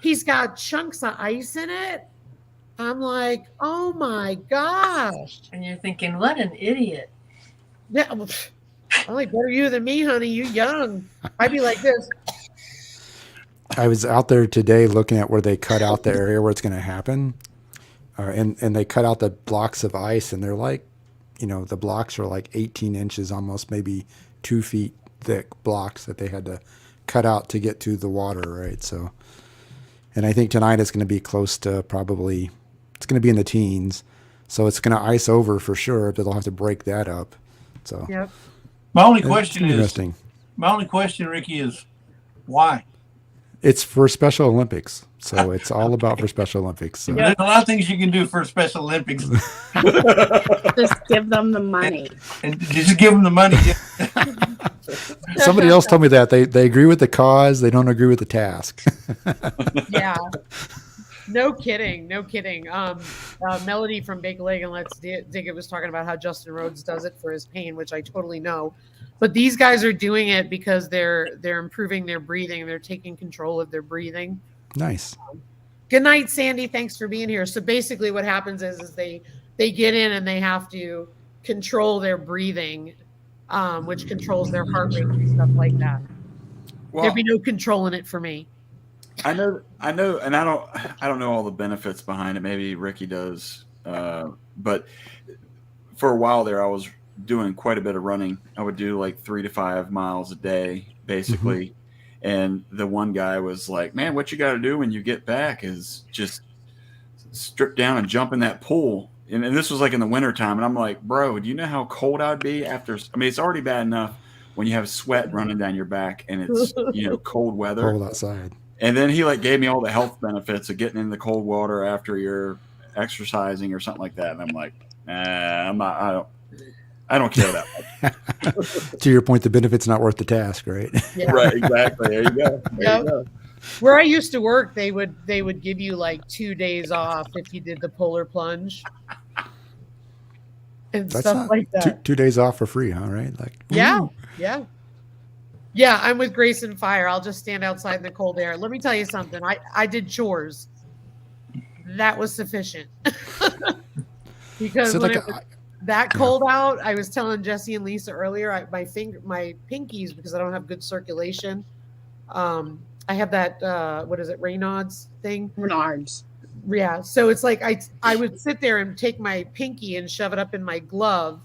He's got chunks of ice in it. I'm like, oh my gosh. And you're thinking, what an idiot. Yeah, well, I'm like, better you than me, honey. You young. I'd be like this. I was out there today looking at where they cut out the area where it's going to happen, and they cut out the blocks of ice, and they're like, the blocks are like 18 inches, almost maybe 2 feet thick blocks that they had to cut out to get to the water, right? So, and I think tonight it's going to be close to probably, it's going to be in the teens, so it's going to ice over for sure, but they'll have to break that up. So, Yep. My only it's question is, interesting. Ricky, is why? It's for Special Olympics, so it's all about for Special Olympics. So. There's a lot of things you can do for Special Olympics, Just give them the money. and just give them the money. Somebody else told me that they agree with the cause, they don't agree with the task. Yeah. No kidding. Melody from Bake a Leg and Let's Dig It was talking about how Justin Rhodes does it for his pain, which I totally know. But these guys are doing it because they're improving their breathing. They're taking control of their breathing. Nice. Good night, Sandy. Thanks for being here. So basically what happens is they get in and they have to control their breathing, which controls their heart rate and stuff like that. Well, There'd be no control in it for me. I know, and I don't know all the benefits behind it. Maybe Ricky does, but for a while there, I was doing quite a bit of running. I would do like 3 to 5 miles a day, basically. Mm-hmm. And the one guy was like, "Man, what you got to do when you get back is just strip down and jump in that pool." And this was like in the wintertime. And I'm like, "Bro, do you know how cold I'd be after? I mean, it's already bad enough when you have sweat running down your back and it's cold weather." Cold outside. And then he gave me all the health benefits of getting in the cold water after you're exercising or something like that. And I'm like, nah, I don't care that much. To your point, the benefit's not worth the task, right? Yeah. Right, exactly. There you go. There you go. Where I used to work, they would give you like 2 days off if you did the polar plunge and That's stuff not like that. 2 days off for free, huh? Right? Like, Yeah, ooh. yeah. I'm with Grace and Fire. I'll just stand outside in the cold air. Let me tell you something. I did chores. That was sufficient because So when like it was that cold out, I was telling Jesse and Lisa earlier, my pinkies, because I don't have good circulation. I have that what is it, Raynaud's thing? Renards. Yeah. So it's like I would sit there and take my pinky and shove it up in my glove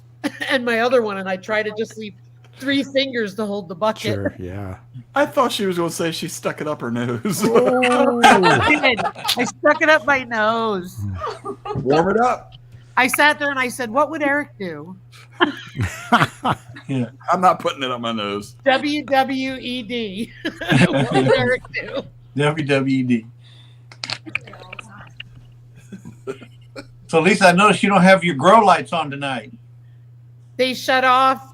and my other one, and I try to just leave 3 fingers to hold the bucket. Sure. Yeah. I thought she was going to say she stuck it up her nose. Oh. I stuck it up my nose. Warm it up. I sat there and I said, "What would Eric do?" Yeah. I'm not putting it up my nose. WWED. What would Eric do? WWD. So Lisa, I noticed you don't have your grow lights on tonight. They shut off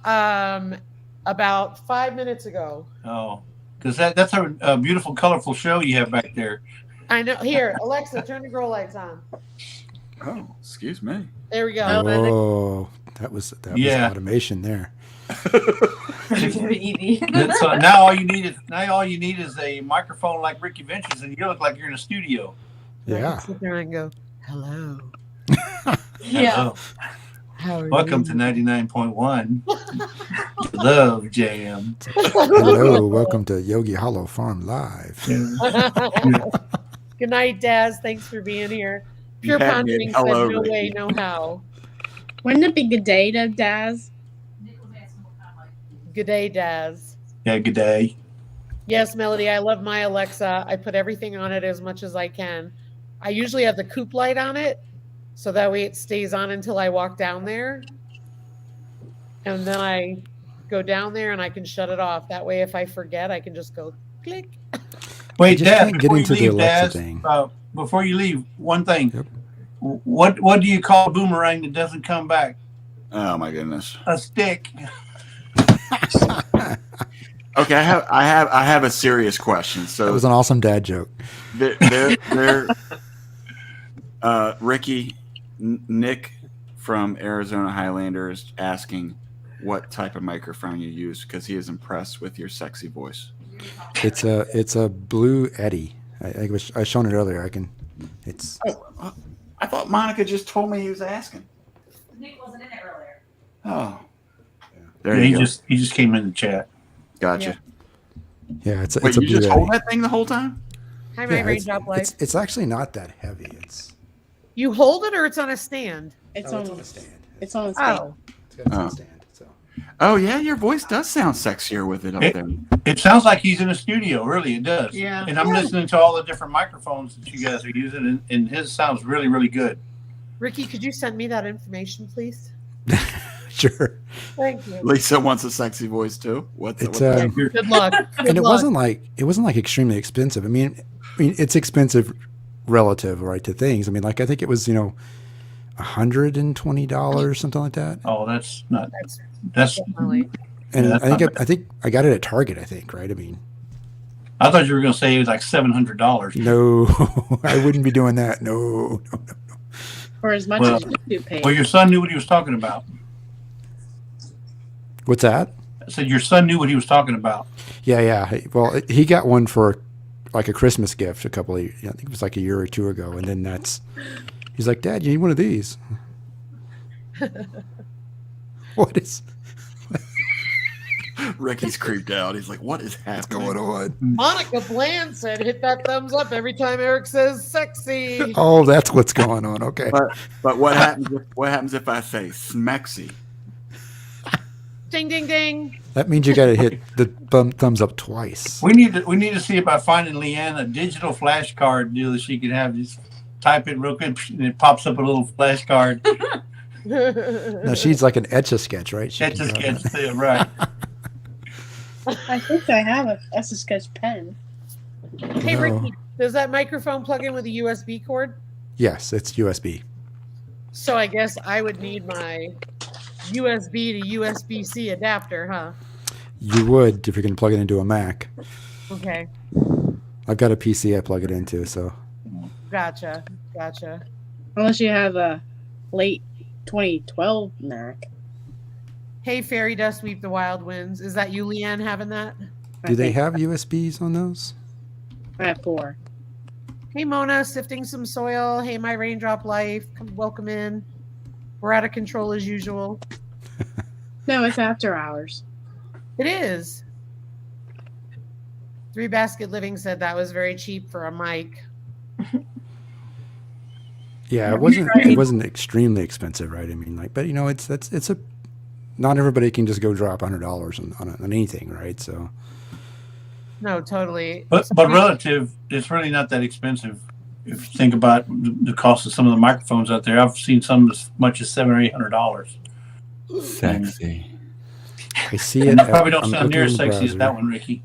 about 5 minutes ago. Oh, because that's a beautiful, colorful show you have back there. I know. Here, Alexa, turn the grow lights on. Oh, excuse me. There we go. Oh, that was automation there. WWED. So now all you need is a microphone like Ricky Ventures, and you look like you're in a studio. I Yeah. can sit there and go, "Hello, Yeah. Hello. how are Welcome you?" to 99.1 Love Jam. Hello, welcome to Yogi Hollow Farm Live. Good night, Daz. Thanks for being here. Pure You had Pondering me. said, Hello, "No Ricky." way, no how." Wouldn't it be good day to Daz? Good day, Daz. Yeah, good day. Yes, Melody, I love my Alexa. I put everything on it as much as I can. I usually have the coop light on it, so that way it stays on until I walk down there. And then I go down there and I can shut it off. That way, if I forget, I can just go click. Wait, just Dad, can't get before you into the leave, Alexa Daz, thing. Before you leave, one thing. Yep. What do you call a boomerang that doesn't come back? Oh my goodness. A stick. Okay, I have a serious question. So That was an awesome dad joke. Ricky, Nick from Arizona Highlander is asking what type of microphone you use because he is impressed with your sexy voice. It's a Blue Eddie. I shown it earlier. It's Oh, I thought Monica just told me he was asking. Nick wasn't in it earlier. Oh, there Yeah, you go. he just came in the chat. Gotcha. yeah, it's Wait, a you Blue just Eddie. hold that thing the whole time? Hi, my Yeah, raindrop light. it's actually not that heavy. You hold it or it's on a stand? It's Oh, on. it's on a stand. It's on. Stand. Oh, It's got its own Oh. stand. So Oh yeah, your voice does sound sexier with it up there. It sounds like he's in a studio. Really, it does. Yeah. And I'm listening to all the different microphones that you guys are using, and his sounds really, really good. Ricky, could you send me that information, please? sure. Thank you. Lisa wants a sexy voice too. What's It's Good luck. Good and it luck. wasn't like extremely expensive. I mean, it's expensive relative, right, to things. I mean, like I think it was $120, something like that. Oh, that's not. That's That's. definitely. And Yeah, that's I think I got it at Target. I think, right? I mean, I thought you were going to say it was like $700. no, I wouldn't be doing that. No. For as much Well- as you pay. Well, your son knew what he was talking about. What's that? I said your son knew what he was talking about. Yeah. Well, he got one for like a Christmas gift I think it was like a year or two ago, and then he's like, "Dad, you need one of these." What is Ricky's creeped out. He's like, "What is happening?" going on? Monica Bland said, "Hit that thumbs up every time Eric says sexy." Oh, that's what's going on. Okay. But what happens? What happens if I say smexy? Ding, ding, ding. That means you got to hit the thumbs up twice. We need to see about finding Leanne a digital flashcard deal that she can have. Just type it real quick, and it pops up a little flashcard. No, she's like an Etch-a-Sketch, right? She That's can just draw gets that. there, right? I think I have a Etch-a-Sketch pen. Hey, No. Ricky, does that microphone plug in with a USB cord? Yes, it's USB. So I guess I would need my USB to USB-C adapter, huh? You would if you're going to plug it into a Mac. Okay. I've got a PC I plug it into, so Gotcha. Unless you have a late 2012 Mac. Hey, Fairy Dust Sweep the Wild Winds. Is that you, Leanne, having that? do they have USBs on those? I have 4. Hey, Mona, sifting some soil. Hey, my raindrop life. Welcome in. We're out of control as usual. No, it's after hours. It is. 3 Basket Living said that was very cheap for a mic. Yeah, it wasn't extremely expensive, right? I mean, like, but it's a not everybody can just go drop $100 on anything, right? So, No, totally. But relative, it's really not that expensive. If you think about the cost of some of the microphones out there, I've seen some as much as $700 or $800. Sexy. I see And it. they probably don't I'm sound looking near on as the sexy as browser. that one, Ricky.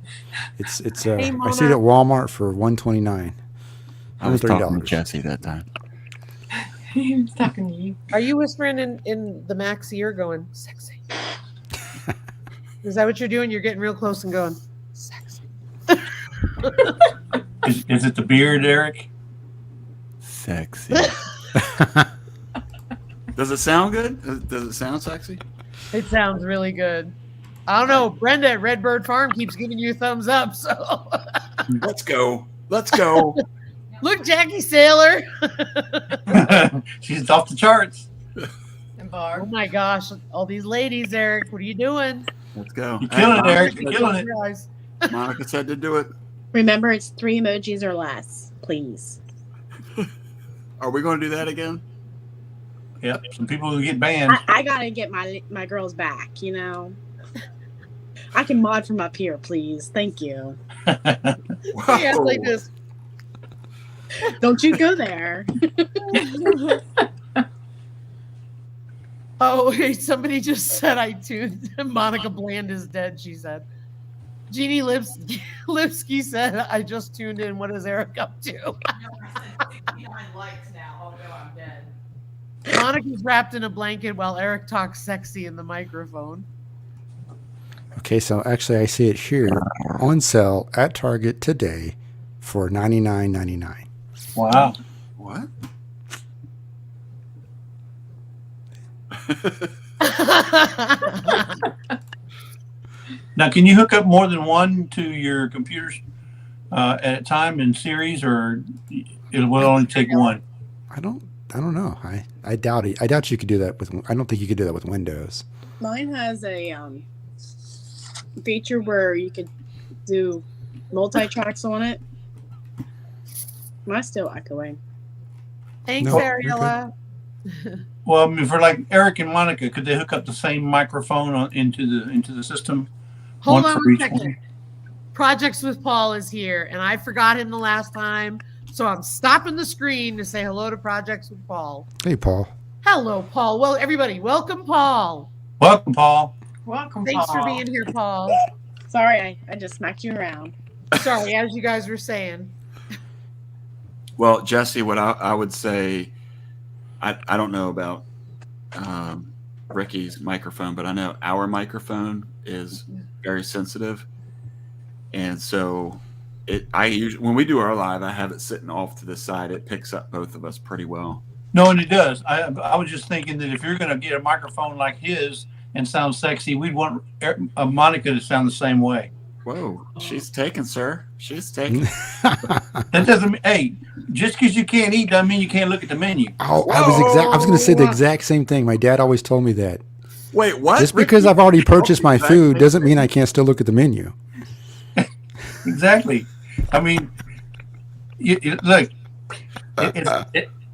It's Hey, I see it at Mona. Walmart for $129. I was talking to $130. Jesse that time. He was talking to you. Are you whispering in the Mac's ear going, sexy? Is that what you're doing? You're getting real close and going, sexy. Is it the beard, Eric? Sexy. Does it sound good? Does it sound sexy? It sounds really good. I don't know. Brenda at Redbird Farm keeps giving you a thumbs up. So Let's go. Let's go. look, Jackie Sailor. She's off the charts. And Oh Barb. my gosh. All these ladies, Eric. What are you doing? Let's go. You're killing it, Monica Eric. said- You're killing it. Guys. Monica said to do it. Remember, it's 3 emojis or less, please. Are we going to do that again? Yep. Some people will get banned. I gotta get my girls back. You know, I can mod from up here, please. Thank you. Yeah, like this. Don't you go there. Oh, hey, somebody just said I tuned. Monica Bland is dead, she said. Jeannie Lipsky said, I just tuned in. What is Eric up to? Monica's wrapped in a blanket while Eric talks sexy in the microphone. Okay, so actually, I see it here on sale at Target today for $99.99. Wow. What? Now, can you hook up more than one to your computers at a time in series, or it will only take one? I don't know. I doubt it. I doubt you could do that with. I don't think you could do that with Windows. Mine has a feature where you could do multi-tracks on it. Mine's still echoing. Thanks, No, Ariella. Well, I mean, for like Eric and Monica, could they hook up the same microphone into the system? Hold One on for a each second. one? Projects with Paul is here, and I forgot him the last time. So I'm stopping the screen to say hello to Projects with Paul. Hey, Paul. Hello, Paul. Well, everybody, welcome, Paul. Welcome, Paul. Welcome, Thanks Paul. for being here, Paul. Sorry, I just smacked you around. Sorry, as you guys were saying. Well, Jesse, what I would say, I don't know about Ricky's microphone, but I know our microphone is very sensitive, and so I usually when we do our live, I have it sitting off to the side. It picks up both of us pretty well. No, and it does. I was just thinking that if you're going to get a microphone like his and sound sexy, we'd want Monica to sound the same way. Whoa, she's taken, sir. She's taken. That doesn't mean, hey, just because you can't eat doesn't mean you can't look at the menu. Oh, I was going to say the exact same thing. My dad always told me that. Wait, what? Just because I've already purchased my food doesn't mean I can't still look at the menu. Exactly. I mean, look,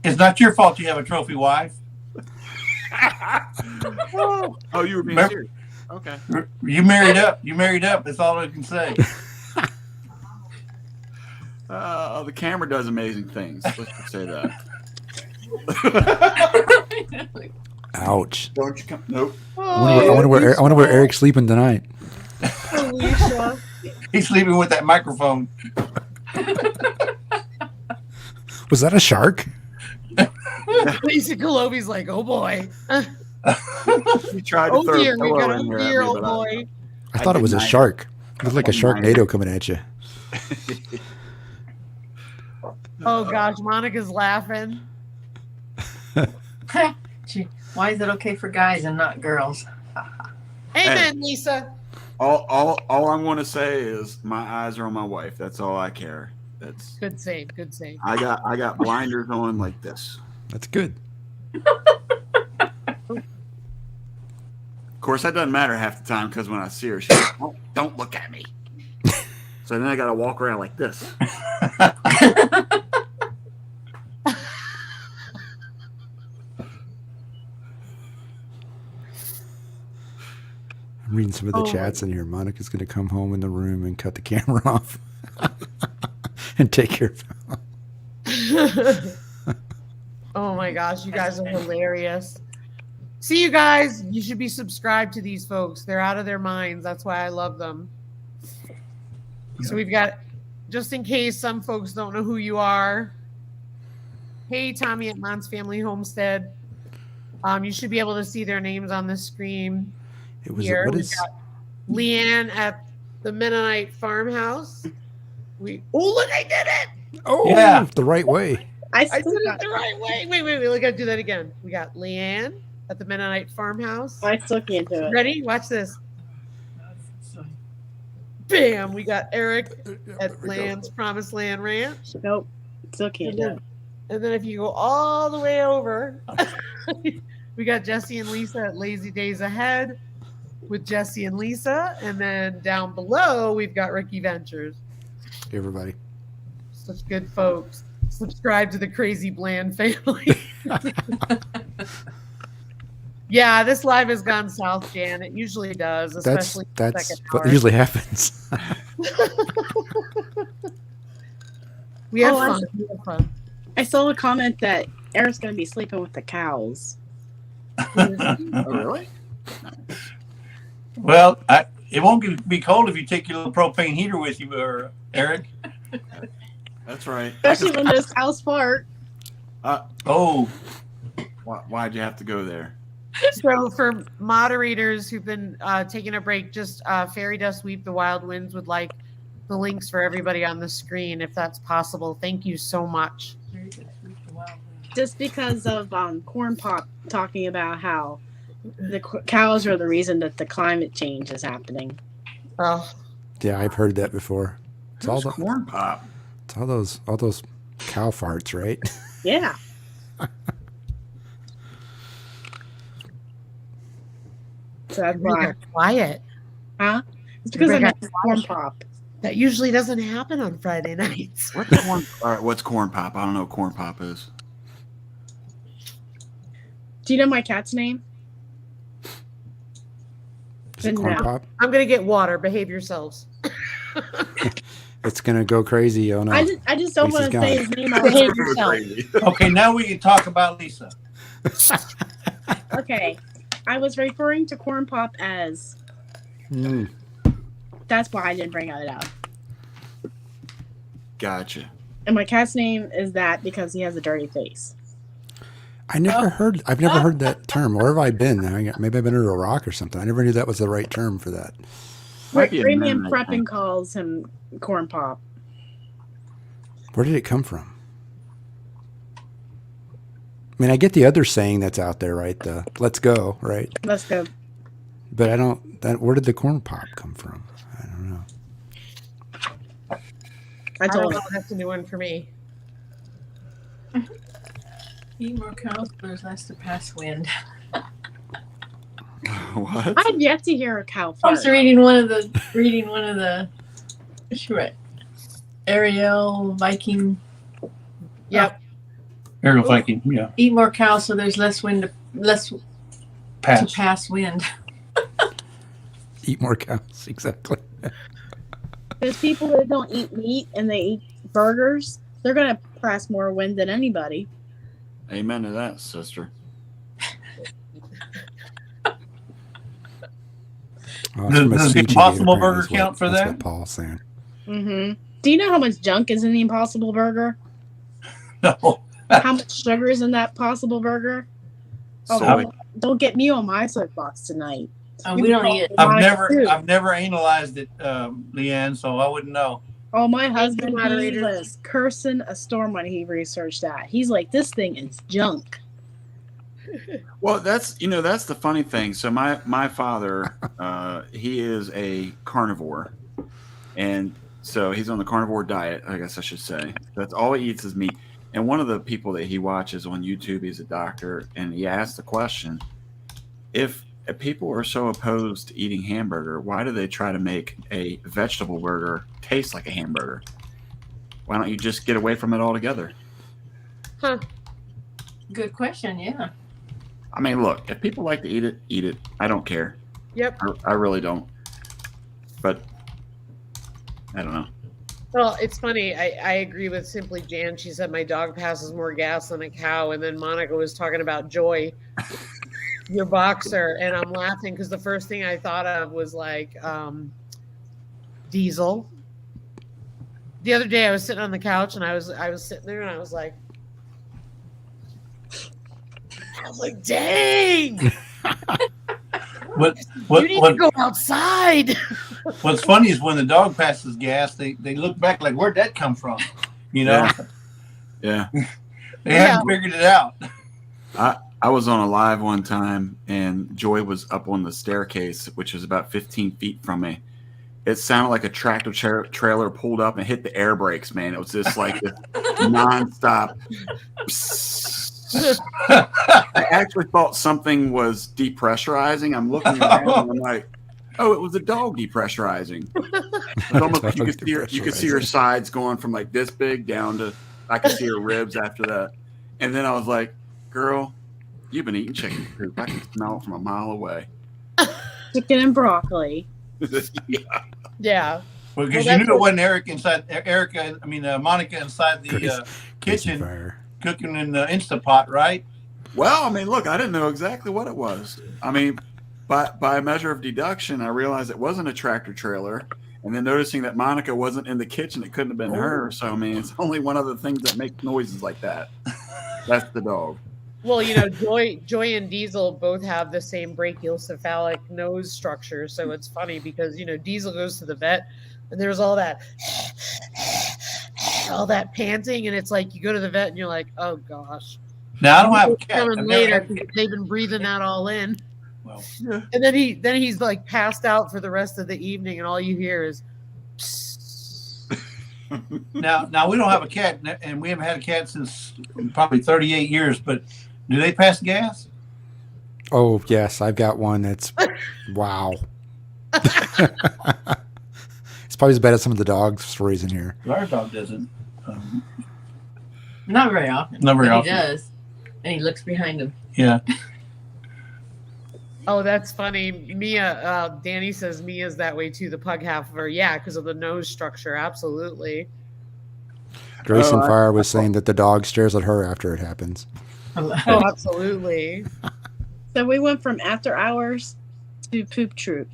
it's not your fault you have a trophy wife. Oh, you were being Remember- serious. Okay. You married up. You married up. That's all I can say. The camera does amazing things. Let's just say that. Ouch. Don't you come? Nope. I wonder where Eric's sleeping tonight. Alicia. He's sleeping with that microphone. Was that a shark? Lisa Colobi's like, oh boy. You tried to Oh throw dear, a we pillow got in a here at dear me, old but boy. I thought it was a denied shark. It looked like a denied Sharknado coming at you. Oh gosh, Monica's laughing. Gee, why is it okay for guys and not girls? Amen, Lisa. All I'm going to say is my eyes are on my wife. That's all I care. That's Good save, good save. I got blinders on like this. That's good. Of course, that doesn't matter half the time because when I see her, she's like, don't look at me. So then I got to walk around like this. reading some of the chats in here. Monica's going to come home in the room and cut the camera off and take care of it. Oh my gosh, you guys are hilarious. See, you guys, you should be subscribed to these folks. They're out of their minds. That's why I love them. So we've got, just in case some folks don't know who you are. Hey, Tommy at Mon's Family Homestead. You should be able to see their names on the screen. It was here. what We've is got Leanne at the Mennonite Farmhouse. Look, I did it. Oh, Yeah. the right way. I did it the right way. Wait. We got to do that again. We got Leanne at the Mennonite Farmhouse. I still can't do it. Ready? Watch this. Bam! We got Eric at Land's Promised Land Ranch. Nope. Still can't do it. And then if you go all the way over, we got Jesse and Lisa at Lazy Days Ahead with Jesse and Lisa. And then down below, we've got Ricky Ventures. Hey, everybody. Such good folks. Subscribe to the Crazy Bland family. Yeah, this live has gone south, Jan. It usually does, especially the That's second what hour. usually happens. We have Oh, I fun. We have fun. I saw a comment that Eric's going to be sleeping with the cows. Oh, really? Well, it won't be cold if you take your little propane heater with you, Eric. That's right. Especially when those cows fart. Oh, Why'd you have to go there? So for moderators who've been taking a break, just Fairy Dust Sweep the Wild Winds would like the links for everybody on the screen, if that's possible. Thank you so much. Just because of Corn Pop talking about how the cows are the reason that the climate change is happening. Oh, Yeah, I've heard that before. It's all, Who's Corn Pop? it's all those cow farts, right? Yeah. So that's why. they're quiet. Huh? It's because I Everybody meant Corn Pop. That usually doesn't happen on Friday nights. What's corn? All right, what's Corn Pop? I don't know what Corn Pop is. Do you know my cat's name? Is it corn No. pop? I'm gonna get water. Behave yourselves. It's gonna go crazy. Oh no! I just don't Lisa's want to say gone. his name. Behave out yourself. okay. Now we can talk about Lisa. Okay. I was referring to Corn Pop as. Mm. That's why I didn't bring it up. Gotcha. And my cat's name is that because he has a dirty face. I've never heard that term. Where have I been? Maybe I've been under a rock or something. I never knew that was the right term for that. Might be a Premium Mennonite Prepping thing. calls him Corn Pop. Where did it come from? I mean, I get the other saying that's out there, right? The "Let's go," right? Let's go. But I don't. Where did the corn pop come from? I don't know. I I don't told know. him. That's a new one for me. Eat more cows, there's less to pass wind. What? I've yet to hear a cow I fart. was reading one of the sure, Ariel Viking. Yep. Ariel Viking, yeah. Eat more cows, so there's less to Pass. pass wind. Eat more cows, exactly. There's people that don't eat meat and they eat burgers. They're gonna pass more wind than anybody. Amen to that, sister. Oh, it's from a Does the speech he gave, Impossible apparently, Burger is what- count for that's that? what Paul's saying. Mm-hmm. Do you know how much junk is in the Impossible Burger? No. How much sugar is in that Possible Burger? Oh, Soy. don't get me on my soapbox tonight. We don't eat it. I've never analyzed it, Leanne, so I wouldn't know. Oh, my husband, he moderators. was cursing a storm when he researched that. He's like, this thing is junk. Well, that's the funny thing. So my father, he is a carnivore, and so he's on the carnivore diet, I guess I should say. That's all he eats is meat. And one of the people that he watches on YouTube, he's a doctor, and he asked the question: if people are so opposed to eating hamburger, why do they try to make a vegetable burger taste like a hamburger? Why don't you just get away from it altogether? Huh. Good question, yeah. I mean, look, if people like to eat it, eat it. I don't care. Yep. I really don't. But I don't know. Well, it's funny. I agree with Simply Jan. She said my dog passes more gas than a cow, and then Monica was talking about Joy, your boxer, and I'm laughing because the first thing I thought of was like Diesel. The other day I was sitting on the couch and I was sitting there and I was like, dang. What You need to go outside. What's funny is when the dog passes gas, they look back like, where'd that come from? You know? Yeah. They haven't figured it out. I was on a live one time and Joy was up on the staircase, which was about 15 feet from me. It sounded like a tractor trailer pulled up and hit the air brakes, man. It was just like this nonstop. I actually thought something was depressurizing. I'm looking around and I'm like, oh, it was a dog depressurizing. It's almost like you could see her sides going from like this big down to I could see her ribs after that. And then I was like, girl, you've been eating chicken coop. I can smell it from a mile away. Chicken and broccoli. Yeah. Well, because you knew it wasn't Monica inside the kitchen cooking in the Instapot, right? Well, I mean, look, I didn't know exactly what it was. I mean, by a measure of deduction, I realized it wasn't a tractor trailer. And then noticing that Monica wasn't in the kitchen, it couldn't have been her. So, I mean, it's only one of the things that make noises like that. That's the dog. Well, Joy and Diesel both have the same brachiocephalic nose structure. So it's funny because, Diesel goes to the vet and there's all that panting. And it's like you go to the vet and you're like, oh, gosh. Now, I don't have a cat. Coming later, they've been breathing that all in. Well, and then he's like passed out for the rest of the evening, and all you hear is. Now we don't have a cat, and we haven't had a cat since probably 38 years. But do they pass gas? Oh yes, I've got one that's wow. It's probably as bad as some of the dog stories in here. Our dog doesn't. Not very often. Not very often. He does, and he looks behind him. Yeah. Oh, that's funny. Mia, Danny says Mia's that way too. The pug half of her, yeah, because of the nose structure. Absolutely. Grayson Fire was saying that the dog stares at her after it happens. Oh, absolutely. So we went from after hours to poop troop.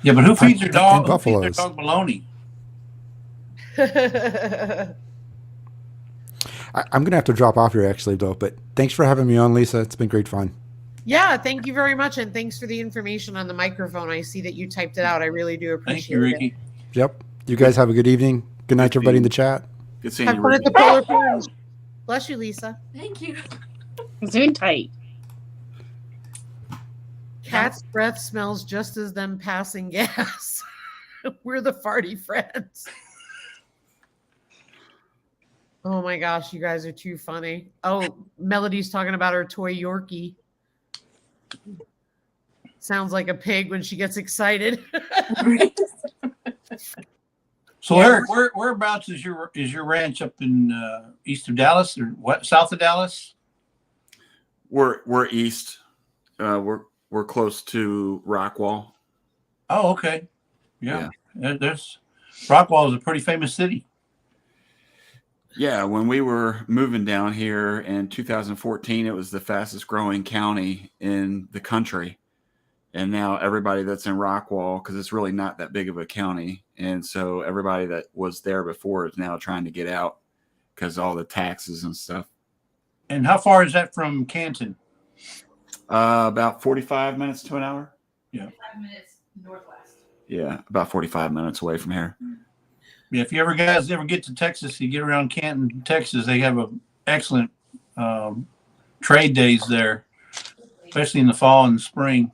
Yeah, but who feeds their dog? Who feeds their Buffaloes. dog bologna? I'm going to have to drop off here actually, though. But thanks for having me on, Lisa. It's been great fun. Yeah, thank you very much, and thanks for the information on the microphone. I see that you typed it out. I really do appreciate it. Thank you, Ricky. Yep. You guys have a good evening. Good night to everybody in the chat. Good seeing Have you, fun at Ricky. the Polar Plunge. Bless you, Lisa. Thank you. Zoom tight. Cat's breath smells just as them passing gas. We're the farty friends. Oh my gosh, you guys are too funny. Oh, Melody's talking about her toy Yorkie. Sounds like a pig when she gets excited. So, Yeah. Eric, whereabouts is your ranch up in east of Dallas or what? South of Dallas? We're east. We're close to Rockwall. Oh, okay. Yeah. There's Rockwall is a pretty famous city. Yeah, when we were moving down here in 2014, it was the fastest growing county in the country. And now everybody that's in Rockwall, because it's really not that big of a county. And so everybody that was there before is now trying to get out because all the taxes and stuff. And how far is that from Canton? About 45 minutes to an hour. Yeah. 5 minutes northwest. Yeah, about 45 minutes away from here. Yeah, if you guys ever get to Texas, you get around Canton, Texas, they have a excellent trade days there, especially in the fall and the spring.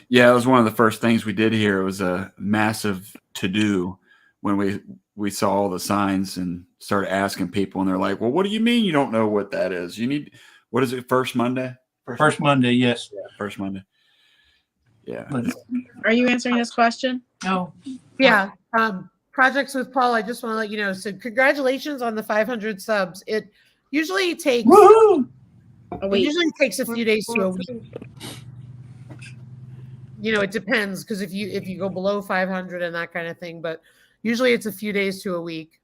Yeah, it was one of the first things we did here. It was a massive to-do when we saw all the signs and started asking people, and they're like, well, what do you mean you don't know what that is? You need, what is it, First Monday? First Monday, yes. Yeah, First Monday. Yeah. Are you answering this question? Oh, Yeah. Projects with Paul, I just want to let you know. So congratulations on the 500 subs. It usually takes Woohoo! Oh, It wait. usually takes a few days to a week. You know, it depends because if you go below 500 and that kind of thing, but usually it's a few days to a week.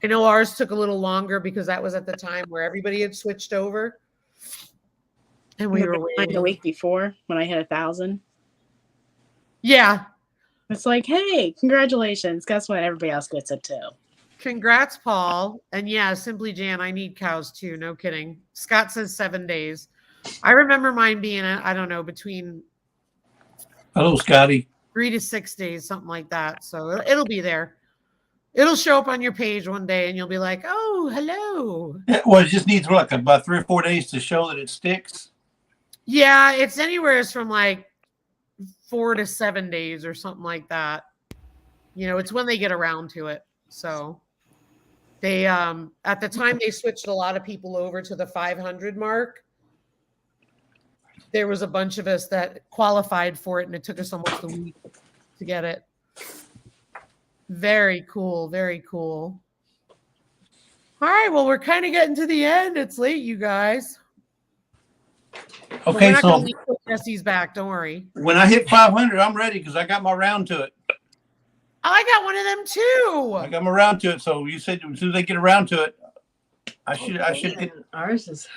I know ours took a little longer because that was at the time where everybody had switched over, and we were Like waiting. the week before when I hit 1,000. Yeah, It's like, hey, congratulations. Guess what? Everybody else gets it too. congrats, Paul. And yeah, Simply Jan, I need cows too. No kidding. Scott says 7 days. I remember mine being, I don't know, between Hello, Scotty. 3 to 6 days, something like that. So it'll be there. It'll show up on your page one day, and you'll be like, "Oh, hello." Yeah, well, it just needs what, about 3 or 4 days to show that it sticks. Yeah, it's anywhere from like 4 to 7 days or something like that. You know, it's when they get around to it. So they at the time they switched a lot of people over to the 500 mark. There was a bunch of us that qualified for it, and it took us almost a week to get it. Very cool, very cool. All right, well, we're kind of getting to the end. It's late, you guys. But we're Okay, not so gonna leave till Jesse's back. Don't worry. when I hit 500, I'm ready because I got my round to it. I got one of them I too. got my round to it. So you said as soon as they get around to it, I should get. Ours is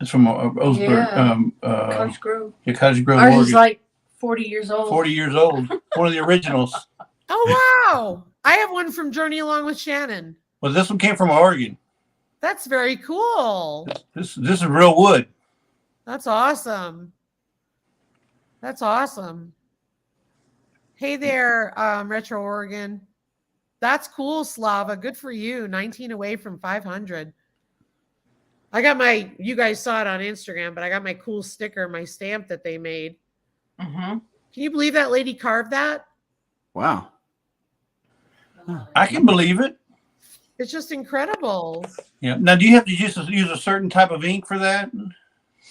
It's from Oseberg, Yeah. Cottage Grove. yeah, Cottage Grove, Ours is Oregon. like 40 years old. 40 years old. One of the originals. Oh wow! I have one from Journey Along with Shannon. Well, this one came from Oregon. That's very cool. This is real wood. That's awesome. That's awesome. Hey there, Retro Oregon. That's cool, Slava. Good for you. 19 away from 500. I got my, you guys saw it on Instagram, but I got my cool sticker, my stamp that they made. Mm-hmm. Can you believe that lady carved that? Wow. I can believe it. It's just incredible. Yeah. Now, do you have to use a certain type of ink for that?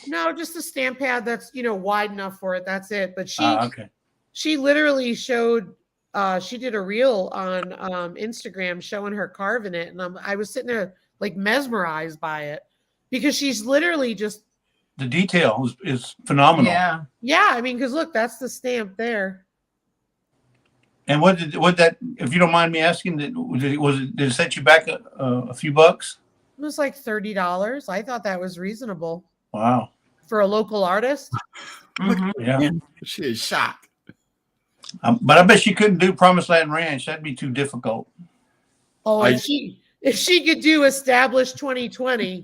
No, just a stamp pad that's, you know, wide enough for it. That's it. But Okay. she literally showed, she did a reel on Instagram showing her carving it. And I was sitting there like mesmerized by it because she's literally just. The detail is phenomenal. Yeah. Yeah. I mean, because look, that's the stamp there. And what that, if you don't mind me asking, did it set you back a few bucks? It was like $30. I thought that was reasonable Wow. for a local artist. Mhm. Yeah. Man, she is shocked. But I bet she couldn't do Promised Land Ranch. That'd be too difficult. Oh, if she could do Established 2020,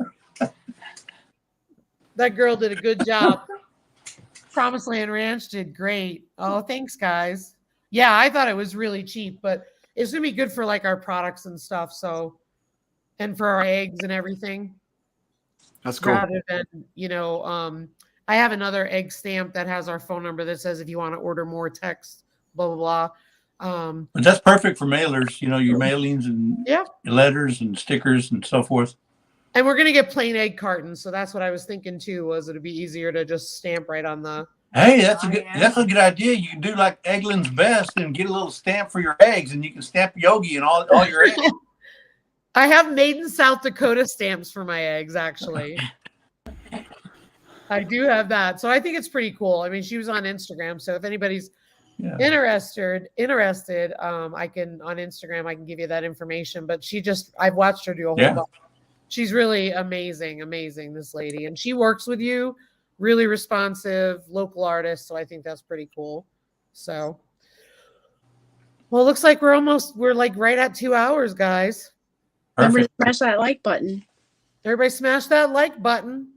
that girl did a good job. Promised Land Ranch did great. Oh, thanks, guys. Yeah, I thought it was really cheap, but it's gonna be good for like our products and stuff. So, and for our eggs and everything. That's cool. Rather than, you know, I have another egg stamp that has our phone number that says if you want to order more, text, blah blah blah. But that's perfect for mailers. You know, your mailings and Yeah. your letters and stickers and so forth. And we're gonna get plain egg cartons, so that's what I was thinking too. Was it'd be easier to just stamp right on the. Hey, that's Oh, a good yeah. that's a good idea. You can do like Eggland's Best and get a little stamp for your eggs, and you can stamp Yogi and all your eggs. I have made in South Dakota stamps for my eggs, actually. I do have that. So I think it's pretty cool. I mean, she was on Instagram. So if anybody's Yeah. interested, I can on Instagram, I can give you that information. But I've watched her do a whole Yeah. bunch. She's really amazing, this lady. And she works with you, really responsive, local artist. So I think that's pretty cool. So, well, it looks like we're like right at 2 hours, guys. Remember to Perfect. smash that like button. Everybody smash that like button.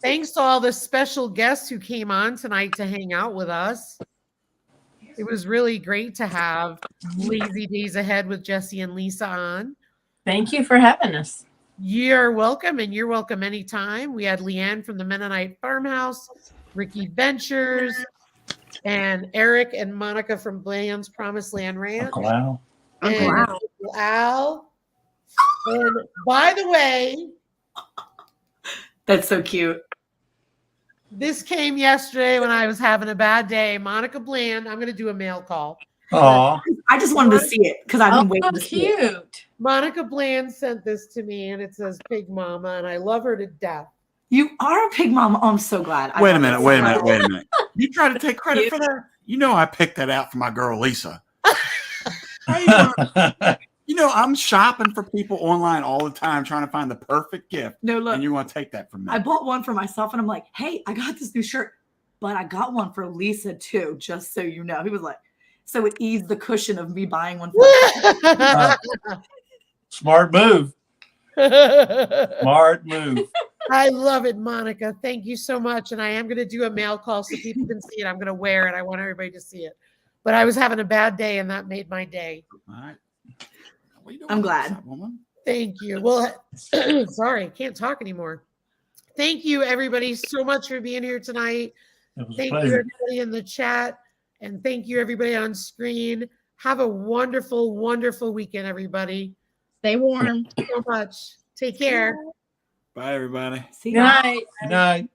Thanks to all the special guests who came on tonight to hang out with us. It was really great to have Lazy Days Ahead with Jesse and Lisa on. Thank you for having us. You're welcome, and you're welcome anytime. We had Leanne from the Mennonite Farmhouse, Ricky Ventures, and Eric and Monica from Bland's Promised Land Ranch. Uncle Al. And Wow. Uncle Al. And by the way, That's so cute. this came yesterday when I was having a bad day. Monica Bland, I'm going to do a mail call. Aw. I just wanted to see it because I've been waiting Oh, to see it. cute. Monica Bland sent this to me, and it says Pig Mama, and I love her to death. You are a pig mama. Oh, I'm so glad. Wait a minute. You try to take credit for that? You know I picked that out for my girl Lisa. I'm shopping for people online all the time trying to find the perfect gift. No, look. And you want to take that from me. I bought one for myself, and I'm like, hey, I got this new shirt, but I got one for Lisa too, just so you know. He was like, so it eased the cushion of me buying one for myself. Smart move. Smart move. I love it, Monica. Thank you so much. And I am going to do a mail call so people can see it. I'm going to wear it. I want everybody to see it. But I was having a bad day, and that made my day. All right. I'm glad. Thank you. Well, sorry, can't talk anymore. Thank you, everybody, so much for being here tonight. Thank you, everybody in the chat. And thank you, everybody on screen. Have a wonderful, wonderful weekend, everybody. Stay warm. Thank you so much. Take care. Bye, everybody. See Good ya. night. Good night.